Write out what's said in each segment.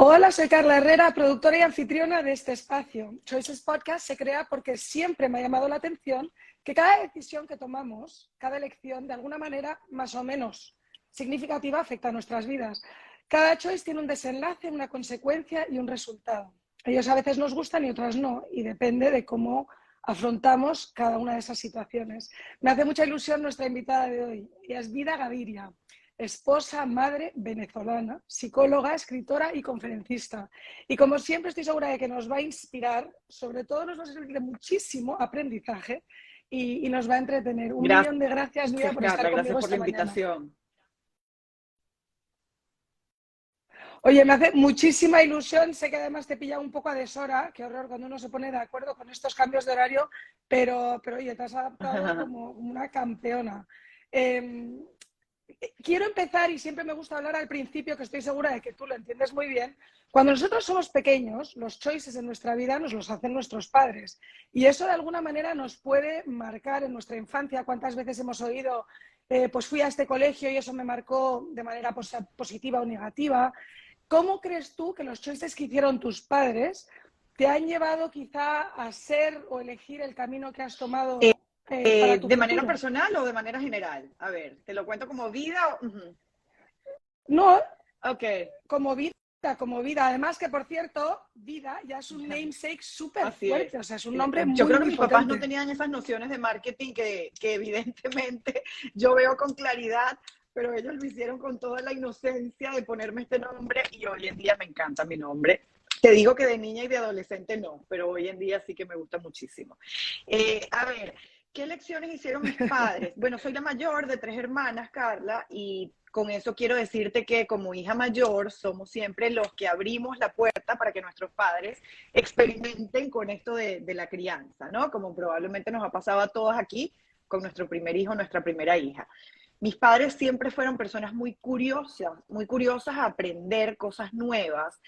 Hola, soy Carla Herrera, productora y anfitriona de este espacio. Choices Podcast se crea porque siempre me ha llamado la atención que cada decisión que tomamos, cada elección, de alguna manera más o menos significativa, afecta a nuestras vidas. Cada choice tiene un desenlace, una consecuencia y un resultado. Ellos a veces nos gustan y otras no, y depende de cómo afrontamos cada una de esas situaciones. Me hace mucha ilusión nuestra invitada de hoy, y es Vida Gaviria, esposa, madre venezolana, psicóloga, escritora y conferencista. Y como siempre estoy segura de que nos va a inspirar, sobre todo nos va a servir de muchísimo aprendizaje y nos va a entretener. Un millón de gracias, Vida, por estar conmigo esta mañana. Gracias por la invitación. Oye, me hace muchísima ilusión, sé que además te pilla un poco a deshora, qué horror cuando uno se pone de acuerdo con estos cambios de horario, pero oye, te has adaptado como una campeona. Quiero empezar, y siempre me gusta hablar al principio, que estoy segura de que tú lo entiendes muy bien. Cuando nosotros somos pequeños, los choices en nuestra vida nos los hacen nuestros padres. Y eso de alguna manera nos puede marcar en nuestra infancia. ¿Cuántas veces hemos oído, pues fui a este colegio y eso me marcó de manera positiva o negativa? ¿Cómo crees tú que los choices que hicieron tus padres te han llevado quizá a ser o elegir el camino que has tomado para tu ¿De futuro? manera personal o de manera general? A ver, ¿te lo cuento como vida? No, Ok. como vida. Además que, por cierto, Vida ya es un namesake súper fuerte, o sea, es un nombre muy, yo creo que muy mis potente. papás no tenían esas nociones de marketing que evidentemente yo veo con claridad, pero ellos lo hicieron con toda la inocencia de ponerme este nombre y hoy en día me encanta mi nombre. Te digo que de niña y de adolescente no, pero hoy en día sí que me gusta muchísimo. A ver, ¿qué elecciones hicieron mis padres? Bueno, soy la mayor de 3 hermanas, Carla, y con eso quiero decirte que como hija mayor somos siempre los que abrimos la puerta para que nuestros padres experimenten con esto de la crianza, ¿no? Como probablemente nos ha pasado a todos aquí con nuestro primer hijo, nuestra primera hija. Mis padres siempre fueron personas muy curiosas a aprender cosas nuevas,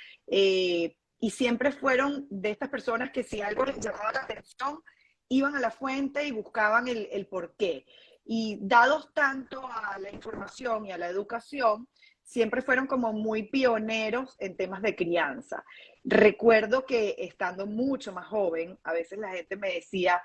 y siempre fueron de estas personas que si algo les llamaba la atención, iban a la fuente y buscaban el porqué. Y dados tanto a la información y a la educación, siempre fueron como muy pioneros en temas de crianza. Recuerdo que estando mucho más joven, a veces la gente me decía,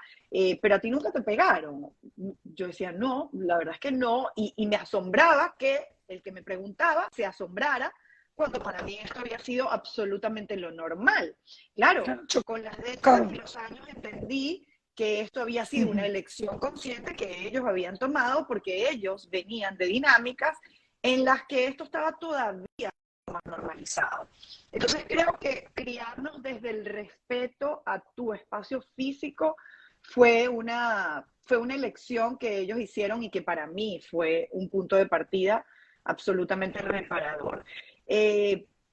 pero a ti nunca te pegaron. Yo decía, no, la verdad es que no, y me asombraba que el que me preguntaba se asombrara cuando para mí esto había sido absolutamente lo normal. Claro, con las décadas y los años entendí que esto había sido una elección consciente que ellos habían tomado porque ellos venían de dinámicas en las que esto estaba todavía más normalizado. Entonces creo que criarnos desde el respeto a tu espacio físico fue una elección que ellos hicieron y que para mí fue un punto de partida absolutamente reparador.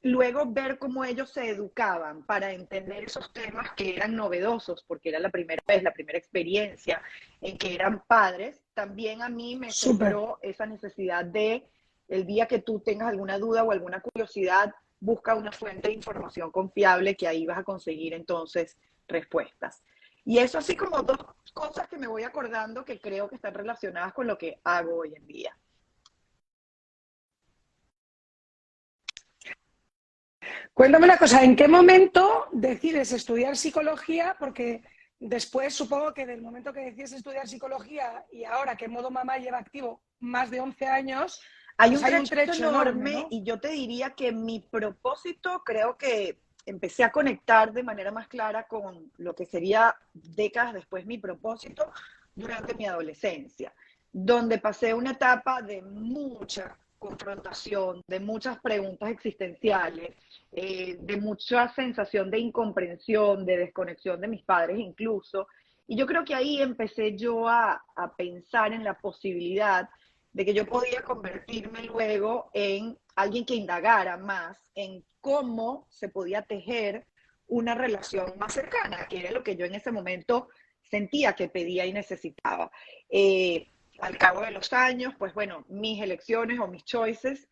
Luego ver cómo ellos se educaban para entender esos temas que eran novedosos, porque era la primera vez, la primera experiencia en que eran padres, también a mí me sembró esa necesidad de, el día que tú tengas alguna duda o alguna curiosidad, busca una fuente de información confiable que ahí vas a conseguir entonces respuestas. Y eso así como 2 cosas que me voy acordando que creo que están relacionadas con lo que hago hoy en día. Cuéntame una cosa, ¿en qué momento decides estudiar psicología? Porque después supongo que del momento que decides estudiar psicología y ahora que Modo Mamá lleva activo más de 11 años, hay pues un trecho enorme, ¿no? y yo te diría que mi propósito, creo que empecé a conectar de manera más clara con lo que sería décadas después mi propósito durante mi adolescencia, donde pasé una etapa de mucha confrontación, de muchas preguntas existenciales, de mucha sensación de incomprensión, de desconexión de mis padres incluso. Y yo creo que ahí empecé yo a pensar en la posibilidad de que yo podía convertirme luego en alguien que indagara más en cómo se podía tejer una relación más cercana, que era lo que yo en ese momento sentía que pedía y necesitaba. Al cabo de los años, pues bueno, mis elecciones o mis choices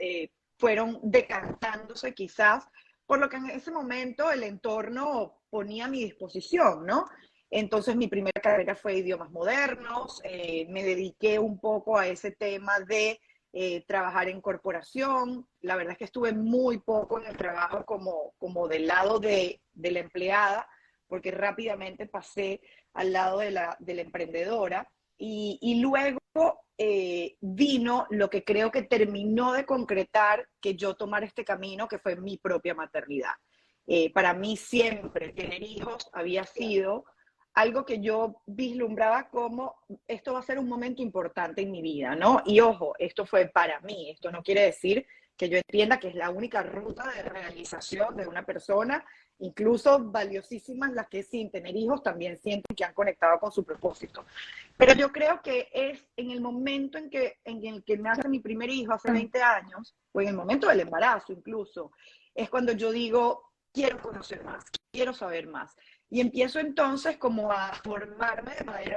fueron decantándose quizás por lo que en ese momento el entorno ponía a mi disposición, ¿no? Entonces mi primera carrera fue idiomas modernos, me dediqué un poco a ese tema de trabajar en corporación. La verdad es que estuve muy poco en el trabajo como del lado de la empleada, porque rápidamente pasé al lado de la emprendedora. Y luego vino lo que creo que terminó de concretar que yo tomara este camino, que fue mi propia maternidad. Para mí siempre tener hijos había sido algo que yo vislumbraba como esto va a ser un momento importante en mi vida, ¿no? Y ojo, esto fue para mí, esto no quiere decir que yo entienda que es la única ruta de realización de una persona, incluso valiosísimas las que sin tener hijos también sienten que han conectado con su propósito. Pero yo creo que es en el momento en el que nace mi primer hijo hace 20 años, o en el momento del embarazo incluso, es cuando yo digo, quiero conocer más, quiero saber más. Y empiezo entonces como a formarme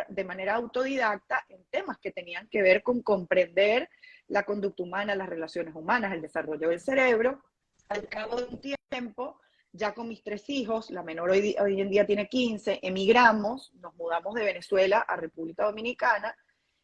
de manera autodidacta en temas que tenían que ver con comprender la conducta humana, las relaciones humanas, el desarrollo del cerebro. Al cabo de un tiempo, ya con mis 3 hijos, la menor hoy en día tiene 15, emigramos, nos mudamos de Venezuela a República Dominicana,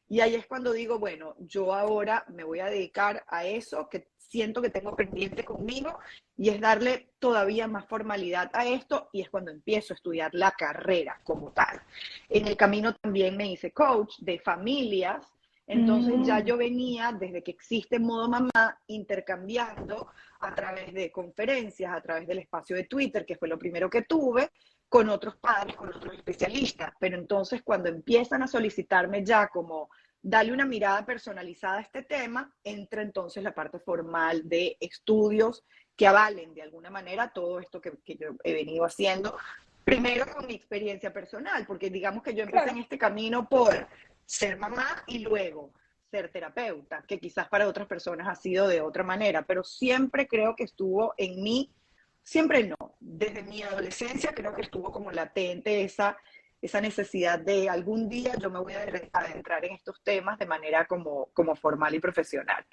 y ahí es cuando digo, bueno, yo ahora me voy a dedicar a eso que siento que tengo pendiente conmigo, y es darle todavía más formalidad a esto, y es cuando empiezo a estudiar la carrera como tal. En el camino también me hice coach de familias, entonces ya yo venía, desde que existe Modo Mamá, intercambiando a través de conferencias, a través del espacio de Twitter, que fue lo primero que tuve, con otros padres, con otros especialistas. Pero entonces cuando empiezan a solicitarme ya como darle una mirada personalizada a este tema, entra entonces la parte formal de estudios que avalen de alguna manera todo esto que yo he venido haciendo, primero con mi experiencia personal, porque digamos que yo empecé en este camino por ser mamá y luego ser terapeuta, que quizás para otras personas ha sido de otra manera, pero siempre creo que estuvo en mí, siempre no, desde mi adolescencia creo que estuvo como latente esa necesidad de algún día yo me voy a adentrar en estos temas de manera como formal y profesional.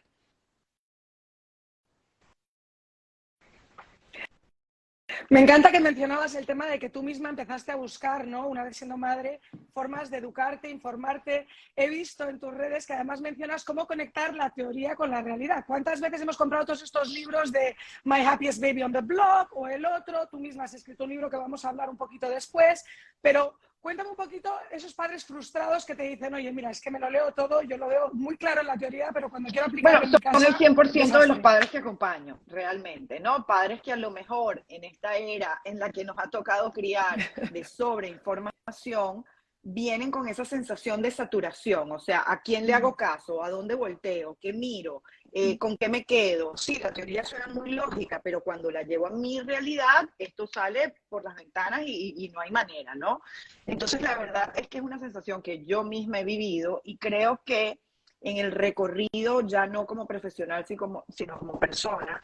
Me encanta que mencionabas el tema de que tú misma empezaste a buscar, ¿no? Una vez siendo madre, formas de educarte, informarte. He visto en tus redes que además mencionas cómo conectar la teoría con la realidad. ¿Cuántas veces hemos comprado todos estos libros de My Happiest Baby on the Block o el otro? Tú misma has escrito un libro que vamos a hablar un poquito después, pero cuéntame un poquito esos padres frustrados que te dicen, oye, mira, es que me lo leo todo, yo lo veo muy claro en la teoría, pero cuando quiero aplicarlo en mi casa... Son el 100% de los padres que acompaño, realmente, ¿no? Padres que a lo mejor en esta era en la que nos ha tocado criar de sobreinformación, vienen con esa sensación de saturación, o sea, ¿a quién le hago caso? ¿A dónde volteo? ¿Qué miro? ¿Con qué me quedo? Sí, la teoría suena muy lógica, pero cuando la llevo a mi realidad, esto sale por las ventanas y no hay manera, ¿no? Entonces, la verdad es que es una sensación que yo misma he vivido y creo que en el recorrido, ya no como profesional, sino como persona,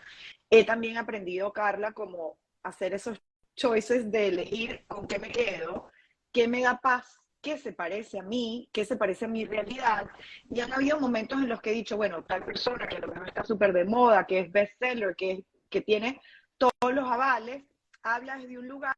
he también aprendido, Carla, como hacer esos choices de elegir con qué me quedo, qué me da paz, qué se parece a mí, qué se parece a mi realidad. Y han habido momentos en los que he dicho, bueno, tal persona que a lo mejor está súper de moda, que es bestseller, que tiene todos los avales, habla desde un lugar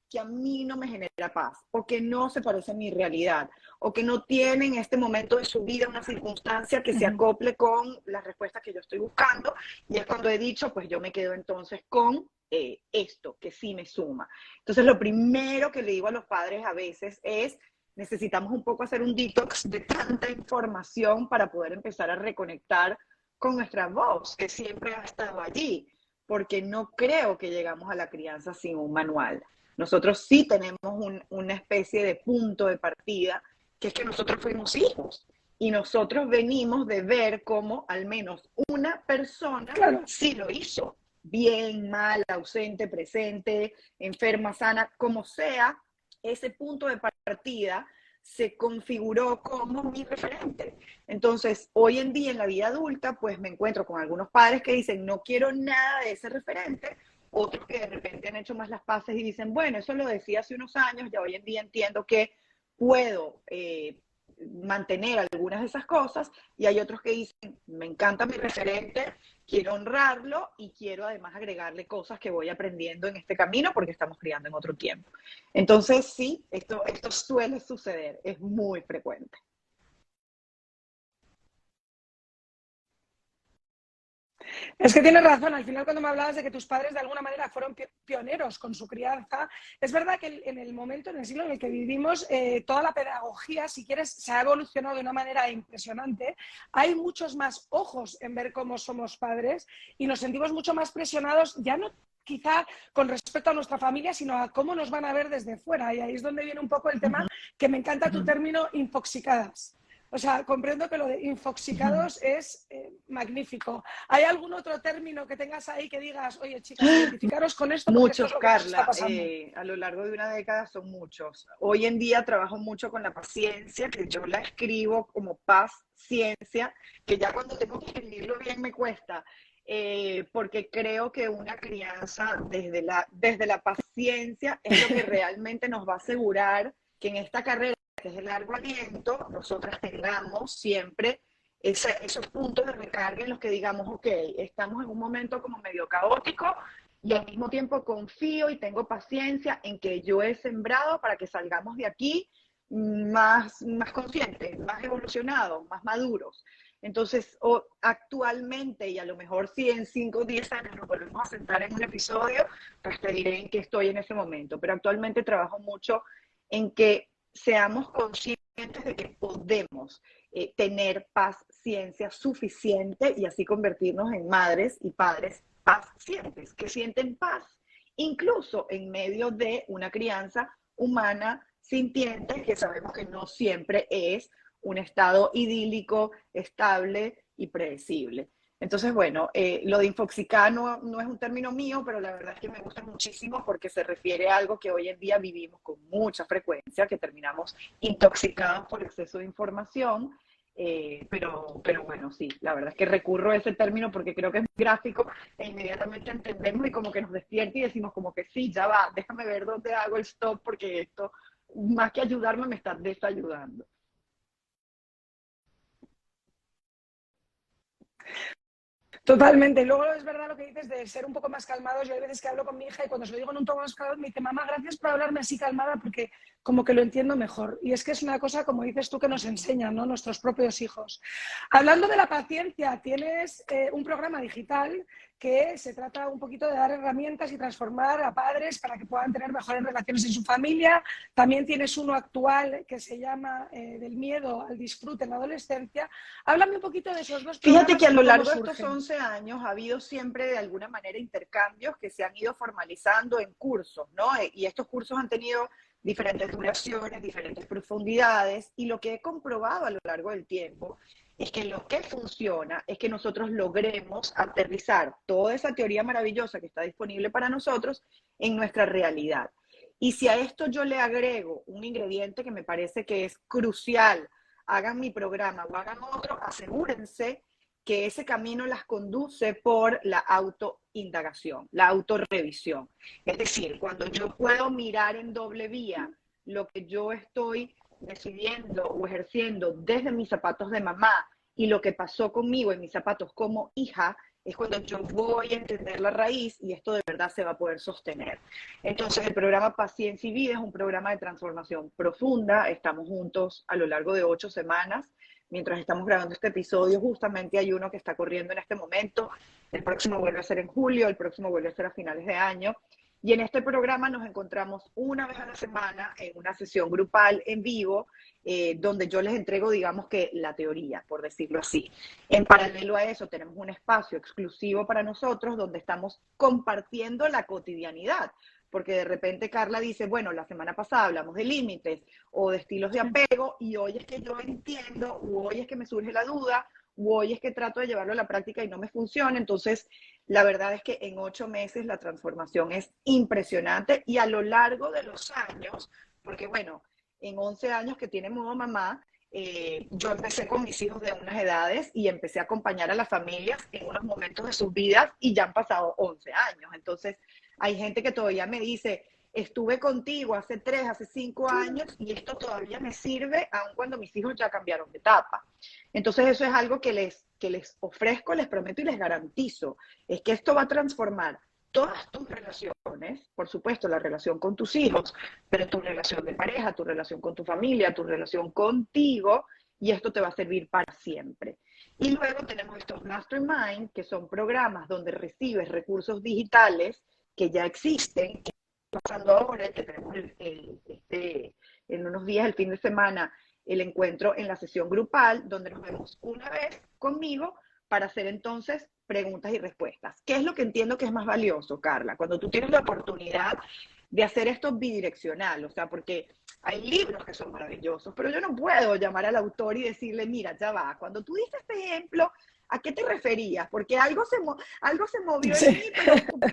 que a mí no me genera paz, o que no se parece a mi realidad, o que no tiene en este momento de su vida una circunstancia que se acople con las respuestas que yo estoy buscando, y es cuando he dicho, pues yo me quedo entonces con esto, que sí me suma. Entonces lo primero que le digo a los padres a veces es, necesitamos un poco hacer un detox de tanta información para poder empezar a reconectar con nuestra voz, que siempre ha estado allí, porque no creo que llegamos a la crianza sin un manual. Nosotros sí tenemos una especie de punto de partida, que es que nosotros fuimos hijos y nosotros venimos de ver cómo al menos una persona sí lo hizo, bien, mal, ausente, presente, enferma, sana, como sea, ese punto de partida se configuró como mi referente. Entonces, hoy en día en la vida adulta, pues me encuentro con algunos padres que dicen, no quiero nada de ese referente, otros que de repente han hecho más las paces y dicen, bueno, eso lo decía hace unos años, ya hoy en día entiendo que puedo mantener algunas de esas cosas, y hay otros que dicen, me encanta mi referente, quiero honrarlo y quiero además agregarle cosas que voy aprendiendo en este camino porque estamos criando en otro tiempo. Entonces sí, esto suele suceder, es muy frecuente. Es que tienes razón, al final cuando me hablabas de que tus padres de alguna manera fueron pioneros con su crianza, es verdad que en el momento, en el siglo en el que vivimos, toda la pedagogía, si quieres, se ha evolucionado de una manera impresionante. Hay muchos más ojos en ver cómo somos padres y nos sentimos mucho más presionados, ya no quizá con respecto a nuestra familia, sino a cómo nos van a ver desde fuera. Y ahí es donde viene un poco el tema, que me encanta tu término, infoxicadas. O sea, comprendo que lo de infoxicados es magnífico. ¿Hay algún otro término que tengas ahí que digas, oye, chicas, identificaros con esto porque esto es Muchos, lo que nos está Carla, pasando? a lo largo de una década son muchos. Hoy en día trabajo mucho con la paciencia, que yo la escribo como paciencia, que ya cuando tengo que escribirlo bien me cuesta, porque creo que una crianza desde la paciencia es lo que realmente nos va a asegurar que en esta carrera, que es de largo aliento, nosotras tengamos siempre esos puntos de recarga en los que digamos, ok, estamos en un momento como medio caótico, y al mismo tiempo confío y tengo paciencia en que yo he sembrado para que salgamos de aquí más conscientes, más evolucionados, más maduros. Entonces, actualmente, y a lo mejor si en 5 o 10 años nos volvemos a sentar en un episodio, pues te diré en qué estoy en ese momento. Pero actualmente trabajo mucho en que seamos conscientes de que podemos tener paciencia suficiente y así convertirnos en madres y padres pacientes, que sienten paz, incluso en medio de una crianza humana sintiente, que sabemos que no siempre es un estado idílico, estable y predecible. Entonces, bueno, lo de infoxicada no es un término mío, pero la verdad es que me gusta muchísimo porque se refiere a algo que hoy en día vivimos con mucha frecuencia, que terminamos intoxicados por exceso de información. Pero bueno, sí, la verdad es que recurro a ese término porque creo que es gráfico e inmediatamente entendemos y como que nos despierta y decimos como que sí, ya va, déjame ver dónde hago el stop porque esto, más que ayudarme, me está desayudando. Totalmente. Y luego es verdad lo que dices de ser un poco más calmados. Yo hay veces que hablo con mi hija y cuando se lo digo en un tono más calmado me dice, mamá, gracias por hablarme así calmada porque como que lo entiendo mejor. Y es que es una cosa, como dices tú, que nos enseñan, ¿no? Nuestros propios hijos. Hablando de la paciencia, tienes un programa digital que se trata un poquito de dar herramientas y transformar a padres para que puedan tener mejores relaciones en su familia. También tienes uno actual que se llama Del miedo al disfrute en la adolescencia. Háblame un poquito de esos dos Fíjate que programas a y lo cómo largo de estos surgen. 11 años ha habido siempre de alguna manera intercambios que se han ido formalizando en cursos, ¿no? Y estos cursos han tenido diferentes duraciones, diferentes profundidades, y lo que he comprobado a lo largo del tiempo es que lo que funciona es que nosotros logremos aterrizar toda esa teoría maravillosa que está disponible para nosotros en nuestra realidad. Y si a esto yo le agrego un ingrediente que me parece que es crucial, hagan mi programa o hagan otro, asegúrense que ese camino las conduce por la autoindagación, la autorrevisión. Es decir, cuando yo puedo mirar en doble vía lo que yo estoy decidiendo o ejerciendo desde mis zapatos de mamá y lo que pasó conmigo en mis zapatos como hija, es cuando yo voy a entender la raíz y esto de verdad se va a poder sostener. Entonces, el programa Paciencia y Vida es un programa de transformación profunda. Estamos juntos a lo largo de 8 semanas. Mientras estamos grabando este episodio, justamente hay uno que está corriendo en este momento. El próximo vuelve a ser en julio, el próximo vuelve a ser a finales de año. Y en este programa nos encontramos una vez a la semana en una sesión grupal en vivo, donde yo les entrego, digamos que la teoría, por decirlo así. En paralelo a eso, tenemos un espacio exclusivo para nosotros donde estamos compartiendo la cotidianidad. Porque de repente Carla dice, bueno, la semana pasada hablamos de límites o de estilos de apego y hoy es que yo entiendo, o hoy es que me surge la duda, o hoy es que trato de llevarlo a la práctica y no me funciona. Entonces, la verdad es que en 8 meses la transformación es impresionante y a lo largo de los años, porque bueno, en 11 años que tiene Modo Mamá, yo empecé con mis hijos de unas edades y empecé a acompañar a las familias en unos momentos de sus vidas y ya han pasado 11 años. Entonces, hay gente que todavía me dice, estuve contigo hace 3, hace 5 años y esto todavía me sirve aun cuando mis hijos ya cambiaron de etapa. Entonces eso es algo que les ofrezco, les prometo y les garantizo. Es que esto va a transformar todas tus relaciones, por supuesto la relación con tus hijos, pero tu relación de pareja, tu relación con tu familia, tu relación contigo, y esto te va a servir para siempre. Y luego tenemos estos Mastermind, que son programas donde recibes recursos digitales que ya existen, que está pasando ahora, que tenemos en unos días, el fin de semana, el encuentro en la sesión grupal, donde nos vemos una vez conmigo para hacer entonces preguntas y respuestas. ¿Qué es lo que entiendo que es más valioso, Carla? Cuando tú tienes la oportunidad de hacer esto bidireccional, o sea, porque hay libros que son maravillosos, pero yo no puedo llamar al autor y decirle, mira, ya va, cuando tú diste este ejemplo, ¿a qué te referías? Porque algo se movió en mí,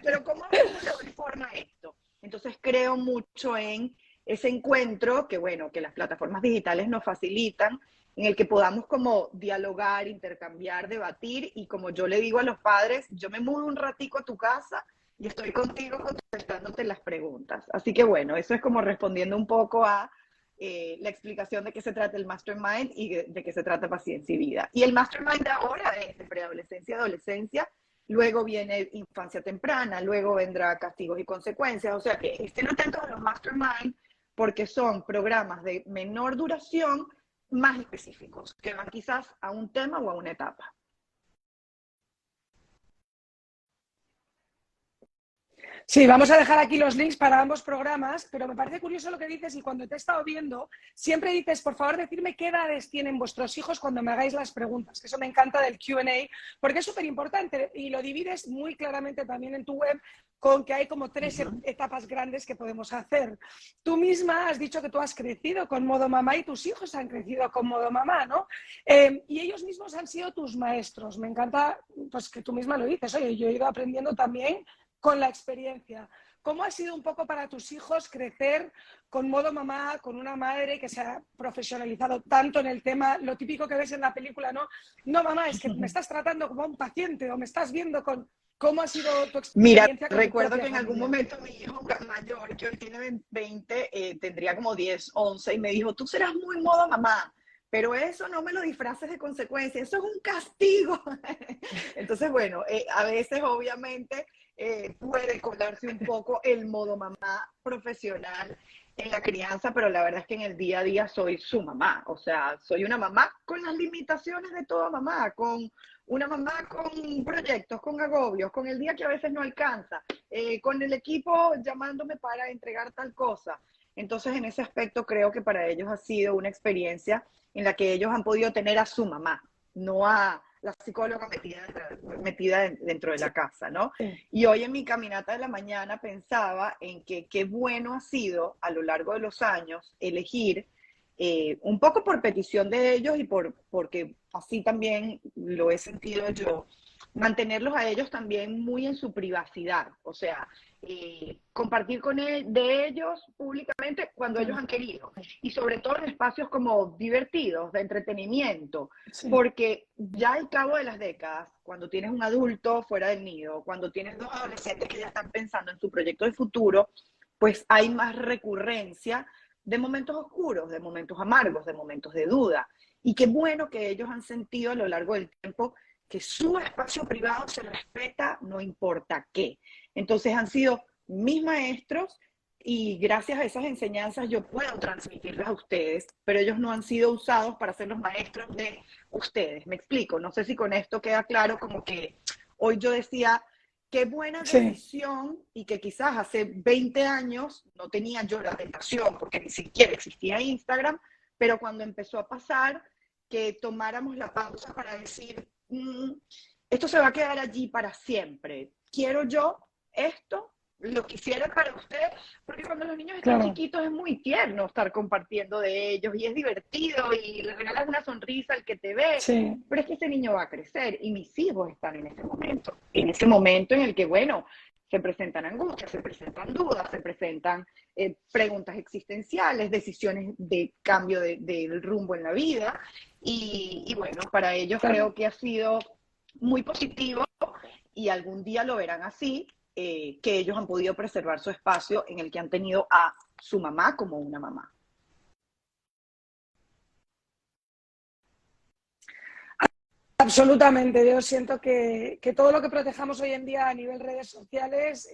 pero ¿cómo le doy forma a esto? Entonces creo mucho en ese encuentro que, bueno, que las plataformas digitales nos facilitan, en el que podamos como dialogar, intercambiar, debatir, y como yo le digo a los padres, yo me mudo un ratico a tu casa y estoy contigo contestándote las preguntas. Así que bueno, eso es como respondiendo un poco a la explicación de qué se trata el Mastermind y de qué se trata Paciencia y Vida. Y el Mastermind de ahora es de preadolescencia, adolescencia, luego viene infancia temprana, luego vendrá castigos y consecuencias, o sea que estén atentos a los Mastermind porque son programas de menor duración más específicos, que van quizás a un tema o a una etapa. Sí, vamos a dejar aquí los links para ambos programas, pero me parece curioso lo que dices y cuando te he estado viendo, siempre dices, por favor, decirme qué edades tienen vuestros hijos cuando me hagáis las preguntas, que eso me encanta del Q&A, porque es súper importante y lo divides muy claramente también en tu web con que hay como 3 etapas grandes que podemos hacer. Tú misma has dicho que tú has crecido con modo mamá y tus hijos han crecido con modo mamá, ¿no? Y ellos mismos han sido tus maestros. Me encanta pues, que tú misma lo dices. Oye, yo he ido aprendiendo también con la experiencia. ¿Cómo ha sido un poco para tus hijos crecer con modo mamá, con una madre que se ha profesionalizado tanto en el tema, lo típico que ves en la película, ¿no? No, mamá, es que me estás tratando como a un paciente o me estás viendo con... ¿Cómo ha sido tu Mira, experiencia con tu recuerdo propia que en algún familia? momento mi hijo mayor, que hoy tiene 20, tendría como 10, 11, y me dijo, tú serás muy modo mamá, pero eso no me lo disfraces de consecuencia, eso es un castigo. Entonces, bueno, a veces obviamente puede colarse un poco el modo mamá profesional en la crianza, pero la verdad es que en el día a día soy su mamá, o sea, soy una mamá con las limitaciones de toda mamá, con una mamá con proyectos, con agobios, con el día que a veces no alcanza, con el equipo llamándome para entregar tal cosa. Entonces, en ese aspecto creo que para ellos ha sido una experiencia en la que ellos han podido tener a su mamá, no a la psicóloga metida dentro de la casa, ¿no? Sí. Y hoy en mi caminata de la mañana pensaba en que qué bueno ha sido a lo largo de los años elegir un poco por petición de ellos y porque así también lo he sentido yo, mantenerlos a ellos también muy en su privacidad, o sea, compartir de ellos públicamente cuando ellos han querido, y sobre todo en espacios como divertidos, de entretenimiento, Sí. porque ya al cabo de las décadas, cuando tienes un adulto fuera del nido, cuando tienes 2 adolescentes que ya están pensando en su proyecto de futuro, pues hay más recurrencia de momentos oscuros, de momentos amargos, de momentos de duda. Y qué bueno que ellos han sentido a lo largo del tiempo que su espacio privado se respeta, no importa qué. Entonces han sido mis maestros y gracias a esas enseñanzas yo puedo transmitirlas a ustedes, pero ellos no han sido usados para ser los maestros de ustedes. Me explico, no sé si con esto queda claro como que hoy yo decía, qué buena Sí. decisión, y que quizás hace 20 años no tenía yo la tentación porque ni siquiera existía Instagram, pero cuando empezó a pasar que tomáramos la pausa para decir, esto se va a quedar allí para siempre, quiero yo esto, lo quisiera para usted, porque cuando los niños están Claro. chiquitos es muy tierno estar compartiendo de ellos y es divertido y le regalas una sonrisa al que te ve, Sí. pero es que ese niño va a crecer y mis hijos están en ese momento en el que, bueno, se presentan angustias, se presentan dudas, se presentan preguntas existenciales, decisiones de cambio del rumbo en la vida y bueno, para ellos Claro. creo que ha sido muy positivo y algún día lo verán así, que ellos han podido preservar su espacio en el que han tenido a su mamá como una mamá. Absolutamente. Yo siento que todo lo que protejamos hoy en día a nivel redes sociales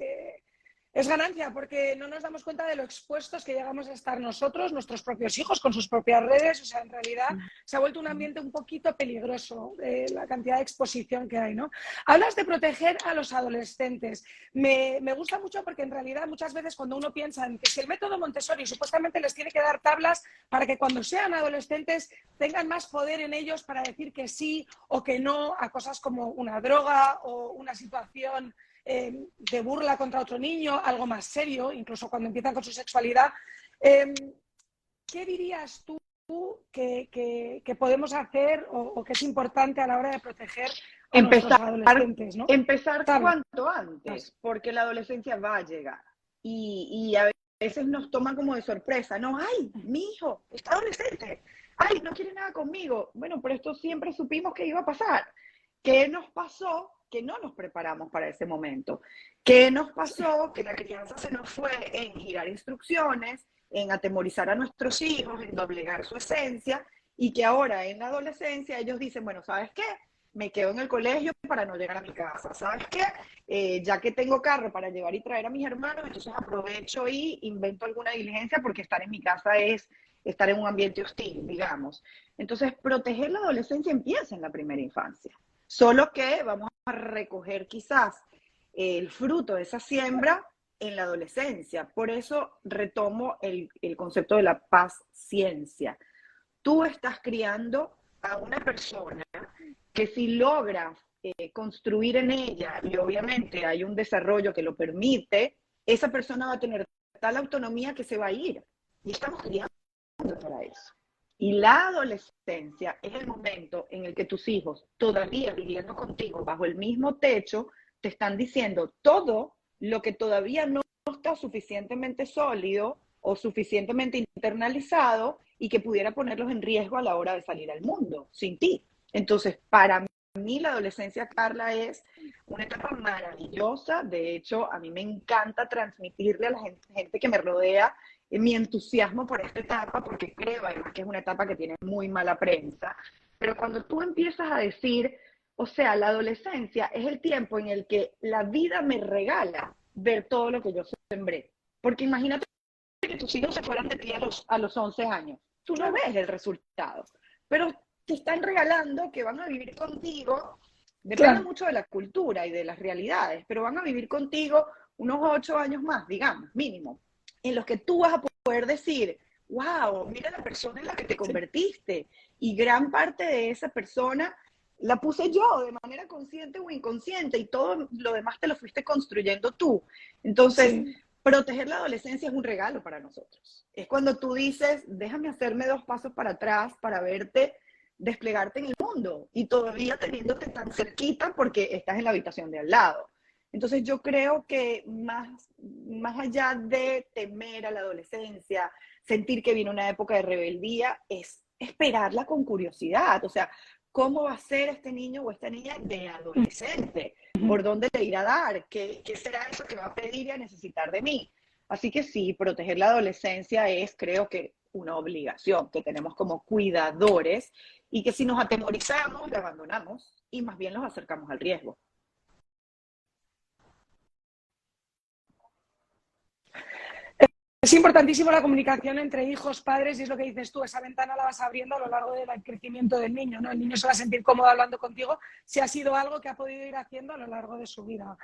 Es ganancia porque no nos damos cuenta de lo expuestos que llegamos a estar nosotros, nuestros propios hijos, con sus propias redes. O sea, en realidad se ha vuelto un ambiente un poquito peligroso, la cantidad de exposición que hay, ¿no? Hablas de proteger a los adolescentes. Me gusta mucho porque en realidad muchas veces cuando uno piensa en que si el método Montessori supuestamente les tiene que dar tablas para que cuando sean adolescentes tengan más poder en ellos para decir que sí o que no a cosas como una droga o una situación de burla contra otro niño, algo más serio, incluso cuando empiezan con su sexualidad. ¿Qué dirías tú que podemos hacer o que es importante a la hora de proteger a nuestros adolescentes, ¿no? Empezar cuanto antes, porque la adolescencia va a llegar. Y a veces nos toma como de sorpresa, no, ay, mi hijo está adolescente, ay, no quiere nada conmigo. Bueno, pero esto siempre supimos que iba a pasar. ¿Qué nos pasó? Que no nos preparamos para ese momento. ¿Qué nos pasó? Que la crianza se nos fue en girar instrucciones, en atemorizar a nuestros hijos, en doblegar su esencia, y que ahora en la adolescencia ellos dicen, bueno, ¿sabes qué? Me quedo en el colegio para no llegar a mi casa. ¿Sabes qué? Ya que tengo carro para llevar y traer a mis hermanos, entonces aprovecho y invento alguna diligencia porque estar en mi casa es estar en un ambiente hostil, digamos. Entonces, proteger la adolescencia empieza en la primera infancia. Solo que vamos a recoger quizás el fruto de esa siembra en la adolescencia. Por eso retomo el concepto de la paciencia. Tú estás criando a una persona que si logras construir en ella, y obviamente hay un desarrollo que lo permite, esa persona va a tener tal autonomía que se va a ir. Y estamos criando para eso. Y la adolescencia es el momento en el que tus hijos, todavía viviendo contigo bajo el mismo techo, te están diciendo todo lo que todavía no está suficientemente sólido o suficientemente internalizado y que pudiera ponerlos en riesgo a la hora de salir al mundo sin ti. Entonces, para mí la adolescencia, Carla, es una etapa maravillosa. De hecho, a mí me encanta transmitirle a la gente que me rodea mi entusiasmo por esta etapa, porque creo además que es una etapa que tiene muy mala prensa. Pero cuando tú empiezas a decir, o sea, la adolescencia es el tiempo en el que la vida me regala ver todo lo que yo sembré. Porque imagínate que tus hijos se fueran de ti a los 11 años. Tú no ves el resultado, pero te están regalando que van a vivir contigo. Depende mucho de la cultura y de las realidades, pero van a vivir contigo unos 8 años más, digamos, mínimo, en los que tú vas a poder decir, wow, mira la persona en la que te convertiste. Y gran parte de esa persona la puse yo de manera consciente o inconsciente, y todo lo demás te lo fuiste construyendo tú. Entonces, proteger la adolescencia es un regalo para nosotros. Es cuando tú dices, déjame hacerme 2 pasos para atrás para verte desplegarte en el mundo y todavía teniéndote tan cerquita porque estás en la habitación de al lado. Entonces yo creo que más allá de temer a la adolescencia, sentir que viene una época de rebeldía, es esperarla con curiosidad. O sea, ¿cómo va a ser este niño o esta niña de adolescente? ¿Por dónde le irá a dar? ¿Qué será eso que va a pedir y a necesitar de mí? Así que sí, proteger la adolescencia es, creo que, una obligación que tenemos como cuidadores, y que si nos atemorizamos, la abandonamos y más bien los acercamos al riesgo. Es importantísimo la comunicación entre hijos, padres, y es lo que dices tú, esa ventana la vas abriendo a lo largo del crecimiento del niño, ¿no? El niño se va a sentir cómodo hablando contigo si ha sido algo que ha podido ir haciendo a lo largo de su vida.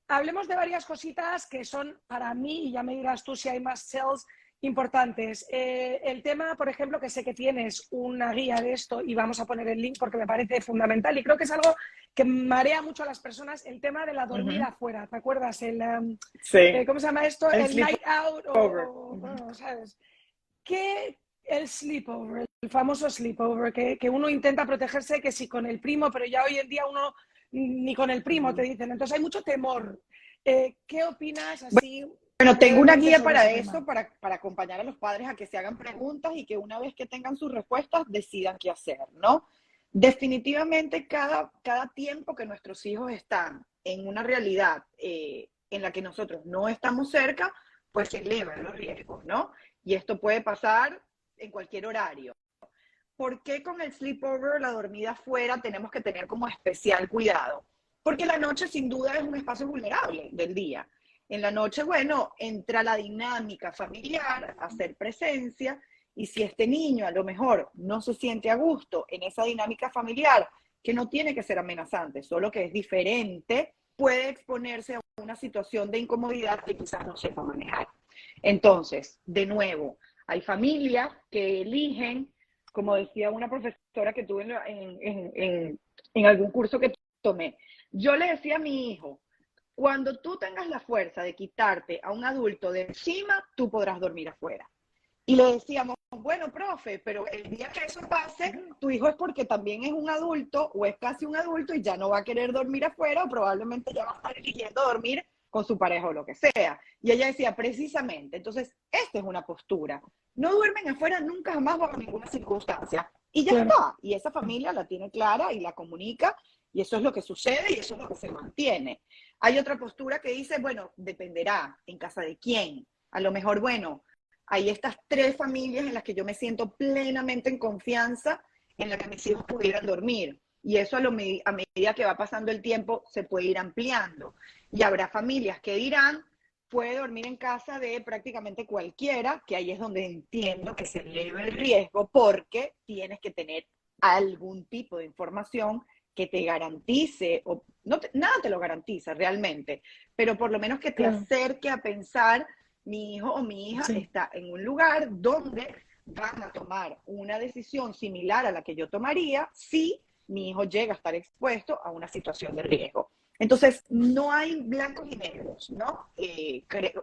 Hablemos de varias cositas que son para mí, y ya me dirás tú si hay más sales importantes. El tema, por ejemplo, que sé que tienes una guía de esto y vamos a poner el link porque me parece fundamental y creo que es algo que marea mucho a las personas, el tema de la dormida afuera. ¿Te acuerdas? ¿Cómo se llama esto? El night out bueno, ¿sabes? El sleepover, el famoso sleepover, que uno intenta protegerse, que sí con el primo, pero ya hoy en día uno ni con el primo te dicen. Entonces hay mucho temor. ¿Qué opinas así? Bueno, tengo una guía para eso, para acompañar a los padres a que se hagan preguntas y que una vez que tengan sus respuestas decidan qué hacer, ¿no? Definitivamente cada tiempo que nuestros hijos están en una realidad en la que nosotros no estamos cerca, pues se elevan los riesgos, ¿no? Y esto puede pasar en cualquier horario. ¿Por qué con el sleepover, la dormida afuera, tenemos que tener como especial cuidado? Porque la noche sin duda es un espacio vulnerable del día. En la noche, bueno, entra la dinámica familiar, hacer presencia, y si este niño a lo mejor no se siente a gusto en esa dinámica familiar, que no tiene que ser amenazante, solo que es diferente, puede exponerse a una situación de incomodidad que quizás no sepa manejar. Entonces, de nuevo, hay familias que eligen, como decía una profesora que tuve en algún curso que tomé, yo le decía a mi hijo, cuando tú tengas la fuerza de quitarte a un adulto de encima, tú podrás dormir afuera. Y le decíamos, bueno, profe, pero el día que eso pase, tu hijo es porque también es un adulto o es casi un adulto y ya no va a querer dormir afuera o probablemente ya va a estar eligiendo dormir con su pareja o lo que sea. Y ella decía, precisamente, entonces, esta es una postura. No duermen afuera nunca jamás bajo ninguna circunstancia. Y ya está. Y esa familia la tiene clara y la comunica y eso es lo que sucede y eso es lo que se mantiene. Hay otra postura que dice, bueno, dependerá en casa de quién. A lo mejor, bueno, hay estas 3 familias en las que yo me siento plenamente en confianza en las que mis hijos pudieran dormir. Y eso a medida que va pasando el tiempo se puede ir ampliando. Y habrá familias que dirán, puede dormir en casa de prácticamente cualquiera, que ahí es donde entiendo que se eleva el riesgo porque tienes que tener algún tipo de información que te garantice, o no nada te lo garantiza realmente, pero por lo menos que te acerque a pensar, mi hijo o mi hija está en un lugar donde van a tomar una decisión similar a la que yo tomaría si mi hijo llega a estar expuesto a una situación de riesgo. Entonces, no hay blancos y negros, ¿no?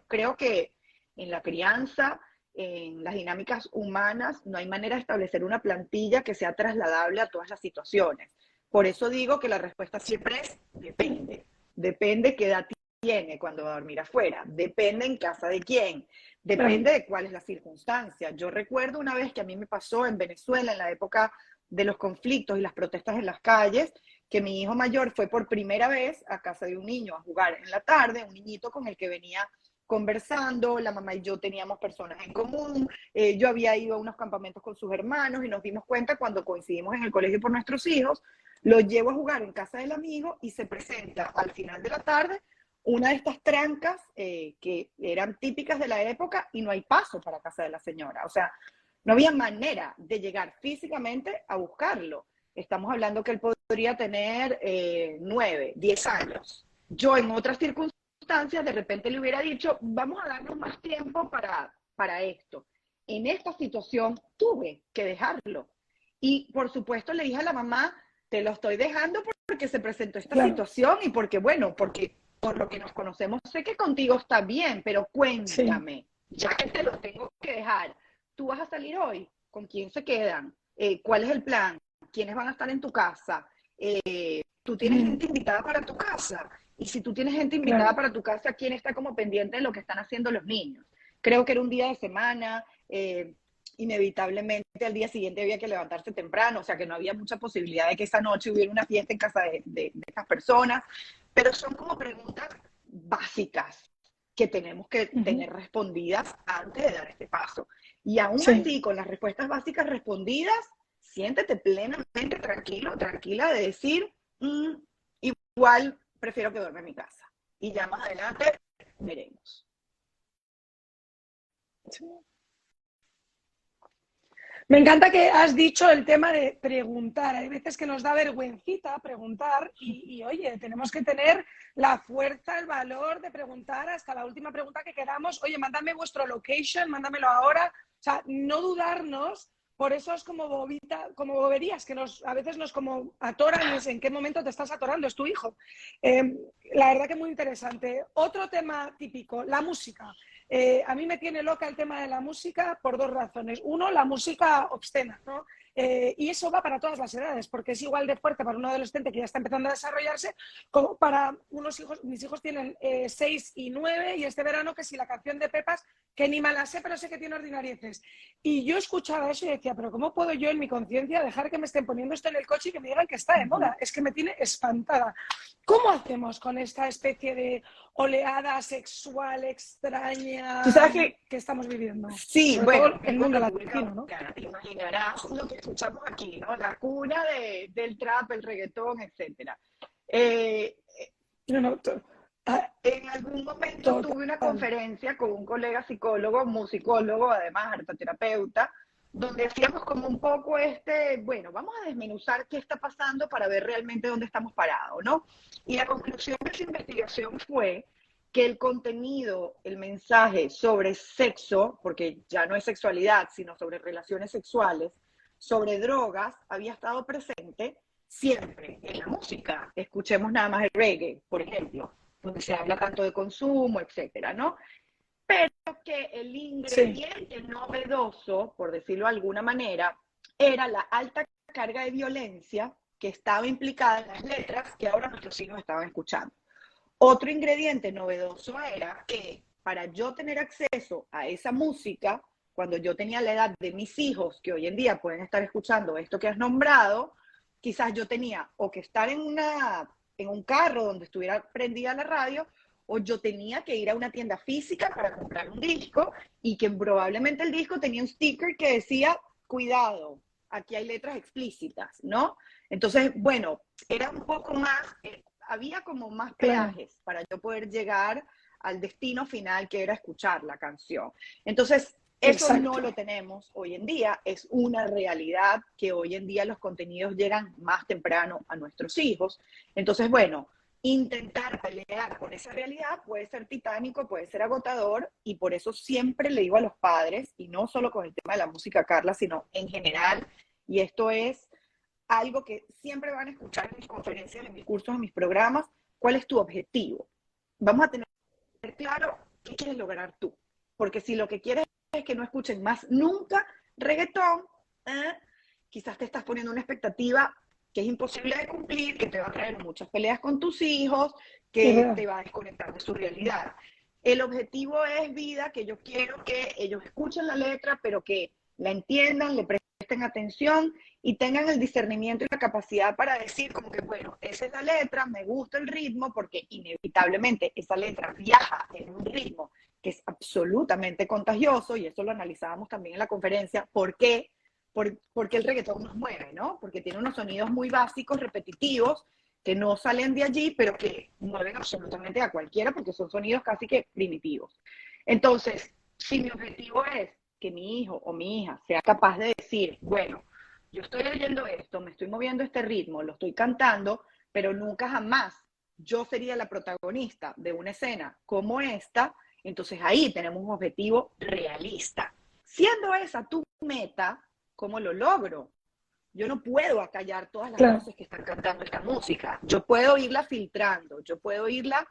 Creo que en la crianza, en las dinámicas humanas, no hay manera de establecer una plantilla que sea trasladable a todas las situaciones. Por eso digo que la respuesta siempre es depende. Depende qué edad tiene cuando va a dormir afuera, depende en casa de quién, depende de cuál es la circunstancia. Yo recuerdo una vez que a mí me pasó en Venezuela, en la época de los conflictos y las protestas en las calles, que mi hijo mayor fue por primera vez a casa de un niño a jugar en la tarde, un niñito con el que venía conversando, la mamá y yo teníamos personas en común, yo había ido a unos campamentos con sus hermanos y nos dimos cuenta cuando coincidimos en el colegio por nuestros hijos, lo llevo a jugar en casa del amigo y se presenta al final de la tarde una de estas trancas que eran típicas de la época y no hay paso para casa de la señora. O sea, no había manera de llegar físicamente a buscarlo. Estamos hablando que él podría tener 9, 10 años. Yo en otras circunstancias de repente le hubiera dicho, vamos a darnos más tiempo para esto. En esta situación tuve que dejarlo. Y por supuesto le dije a la mamá, te lo estoy dejando porque se presentó esta situación y porque, bueno, porque por lo que nos conocemos, sé que contigo está bien, pero cuéntame, ya que te lo tengo que dejar, ¿tú vas a salir hoy? ¿Con quién se quedan? ¿Cuál es el plan? ¿Quiénes van a estar en tu casa? ¿Tú tienes gente invitada para tu casa? Y si tú tienes gente invitada para tu casa, ¿quién está como pendiente de lo que están haciendo los niños? Creo que era un día de semana, inevitablemente al día siguiente había que levantarse temprano, o sea que no había mucha posibilidad de que esa noche hubiera una fiesta en casa de estas personas, pero son como preguntas básicas que tenemos que tener respondidas antes de dar este paso. Y aún así, con las respuestas básicas respondidas, siéntete plenamente tranquilo, tranquila de decir, igual prefiero que duerma en mi casa. Y ya más adelante veremos. Me encanta que has dicho el tema de preguntar. Hay veces que nos da vergüencita preguntar y oye, tenemos que tener la fuerza, el valor de preguntar hasta la última pregunta que queramos. Oye, mándame vuestro location, mándamelo ahora. O sea, no dudarnos por esos como boberías que a veces nos como atoran y es en qué momento te estás atorando, es tu hijo. La verdad que muy interesante. Otro tema típico, la música. A mí me tiene loca el tema de la música por 2 razones. Uno, la música obscena, ¿no? Y eso va para todas las edades, porque es igual de fuerte para un adolescente que ya está empezando a desarrollarse como para unos hijos. Mis hijos tienen 6 y 9 y este verano que si la canción de Pepas, que ni me la sé, pero sé que tiene ordinarieces. Y yo escuchaba eso y decía, pero ¿cómo puedo yo en mi conciencia dejar que me estén poniendo esto en el coche y que me digan que está de moda? Es que me tiene espantada. ¿Cómo hacemos con esta especie de oleada sexual extraña que estamos viviendo? Sí, sobre bueno, todo el mundo latino, ¿no? Te imaginarás lo que escuchamos aquí, ¿no? La cuna del trap, el reggaetón, etcétera. No, En algún momento Total. tuve una conferencia con un colega psicólogo, musicólogo, además arteterapeuta, donde hacíamos como un poco bueno, vamos a desmenuzar qué está pasando para ver realmente dónde estamos parados, ¿no? Y la conclusión de esa investigación fue que el contenido, el mensaje sobre sexo, porque ya no es sexualidad, sino sobre relaciones sexuales, sobre drogas, había estado presente siempre en la música. Escuchemos nada más el reggae, por ejemplo, donde se habla tanto de consumo, etcétera, ¿no? Pero que el ingrediente novedoso, por decirlo de alguna manera, era la alta carga de violencia que estaba implicada en las letras que ahora nuestros hijos estaban escuchando. Otro ingrediente novedoso era que para yo tener acceso a esa música, cuando yo tenía la edad de mis hijos, que hoy en día pueden estar escuchando esto que has nombrado, quizás yo tenía o que estar en un carro donde estuviera prendida la radio, o yo tenía que ir a una tienda física para comprar un disco y que probablemente el disco tenía un sticker que decía, cuidado, aquí hay letras explícitas, ¿no? Entonces, bueno, era un poco más, había como más peajes para yo poder llegar al destino final que era escuchar la canción. Entonces, eso no lo tenemos hoy en día, es una realidad que hoy en día los contenidos llegan más temprano a nuestros hijos. Entonces, bueno, intentar pelear con esa realidad puede ser titánico, puede ser agotador, y por eso siempre le digo a los padres, y no solo con el tema de la música, Carla, sino en general, y esto es algo que siempre van a escuchar en mis conferencias, en mis cursos, en mis programas, ¿cuál es tu objetivo? Vamos a tener claro qué quieres lograr tú, porque si lo que quieres es que no escuchen más nunca reggaetón, quizás te estás poniendo una expectativa que es imposible de cumplir, que te va a traer muchas peleas con tus hijos, que te va a desconectar de su realidad. El objetivo es vida, que yo quiero que ellos escuchen la letra, pero que la entiendan, le presten atención y tengan el discernimiento y la capacidad para decir como que, bueno, esa es la letra, me gusta el ritmo, porque inevitablemente esa letra viaja en un ritmo que es absolutamente contagioso, y eso lo analizábamos también en la conferencia. ¿Por qué? Porque el reggaetón nos mueve, ¿no? Porque tiene unos sonidos muy básicos, repetitivos, que no salen de allí, pero que mueven absolutamente a cualquiera, porque son sonidos casi que primitivos. Entonces, si mi objetivo es que mi hijo o mi hija sea capaz de decir, bueno, yo estoy leyendo esto, me estoy moviendo este ritmo, lo estoy cantando, pero nunca jamás yo sería la protagonista de una escena como esta, entonces ahí tenemos un objetivo realista. Siendo esa tu meta, ¿cómo lo logro? Yo no puedo acallar todas las voces que están cantando esta música. Yo puedo irla filtrando, yo puedo irla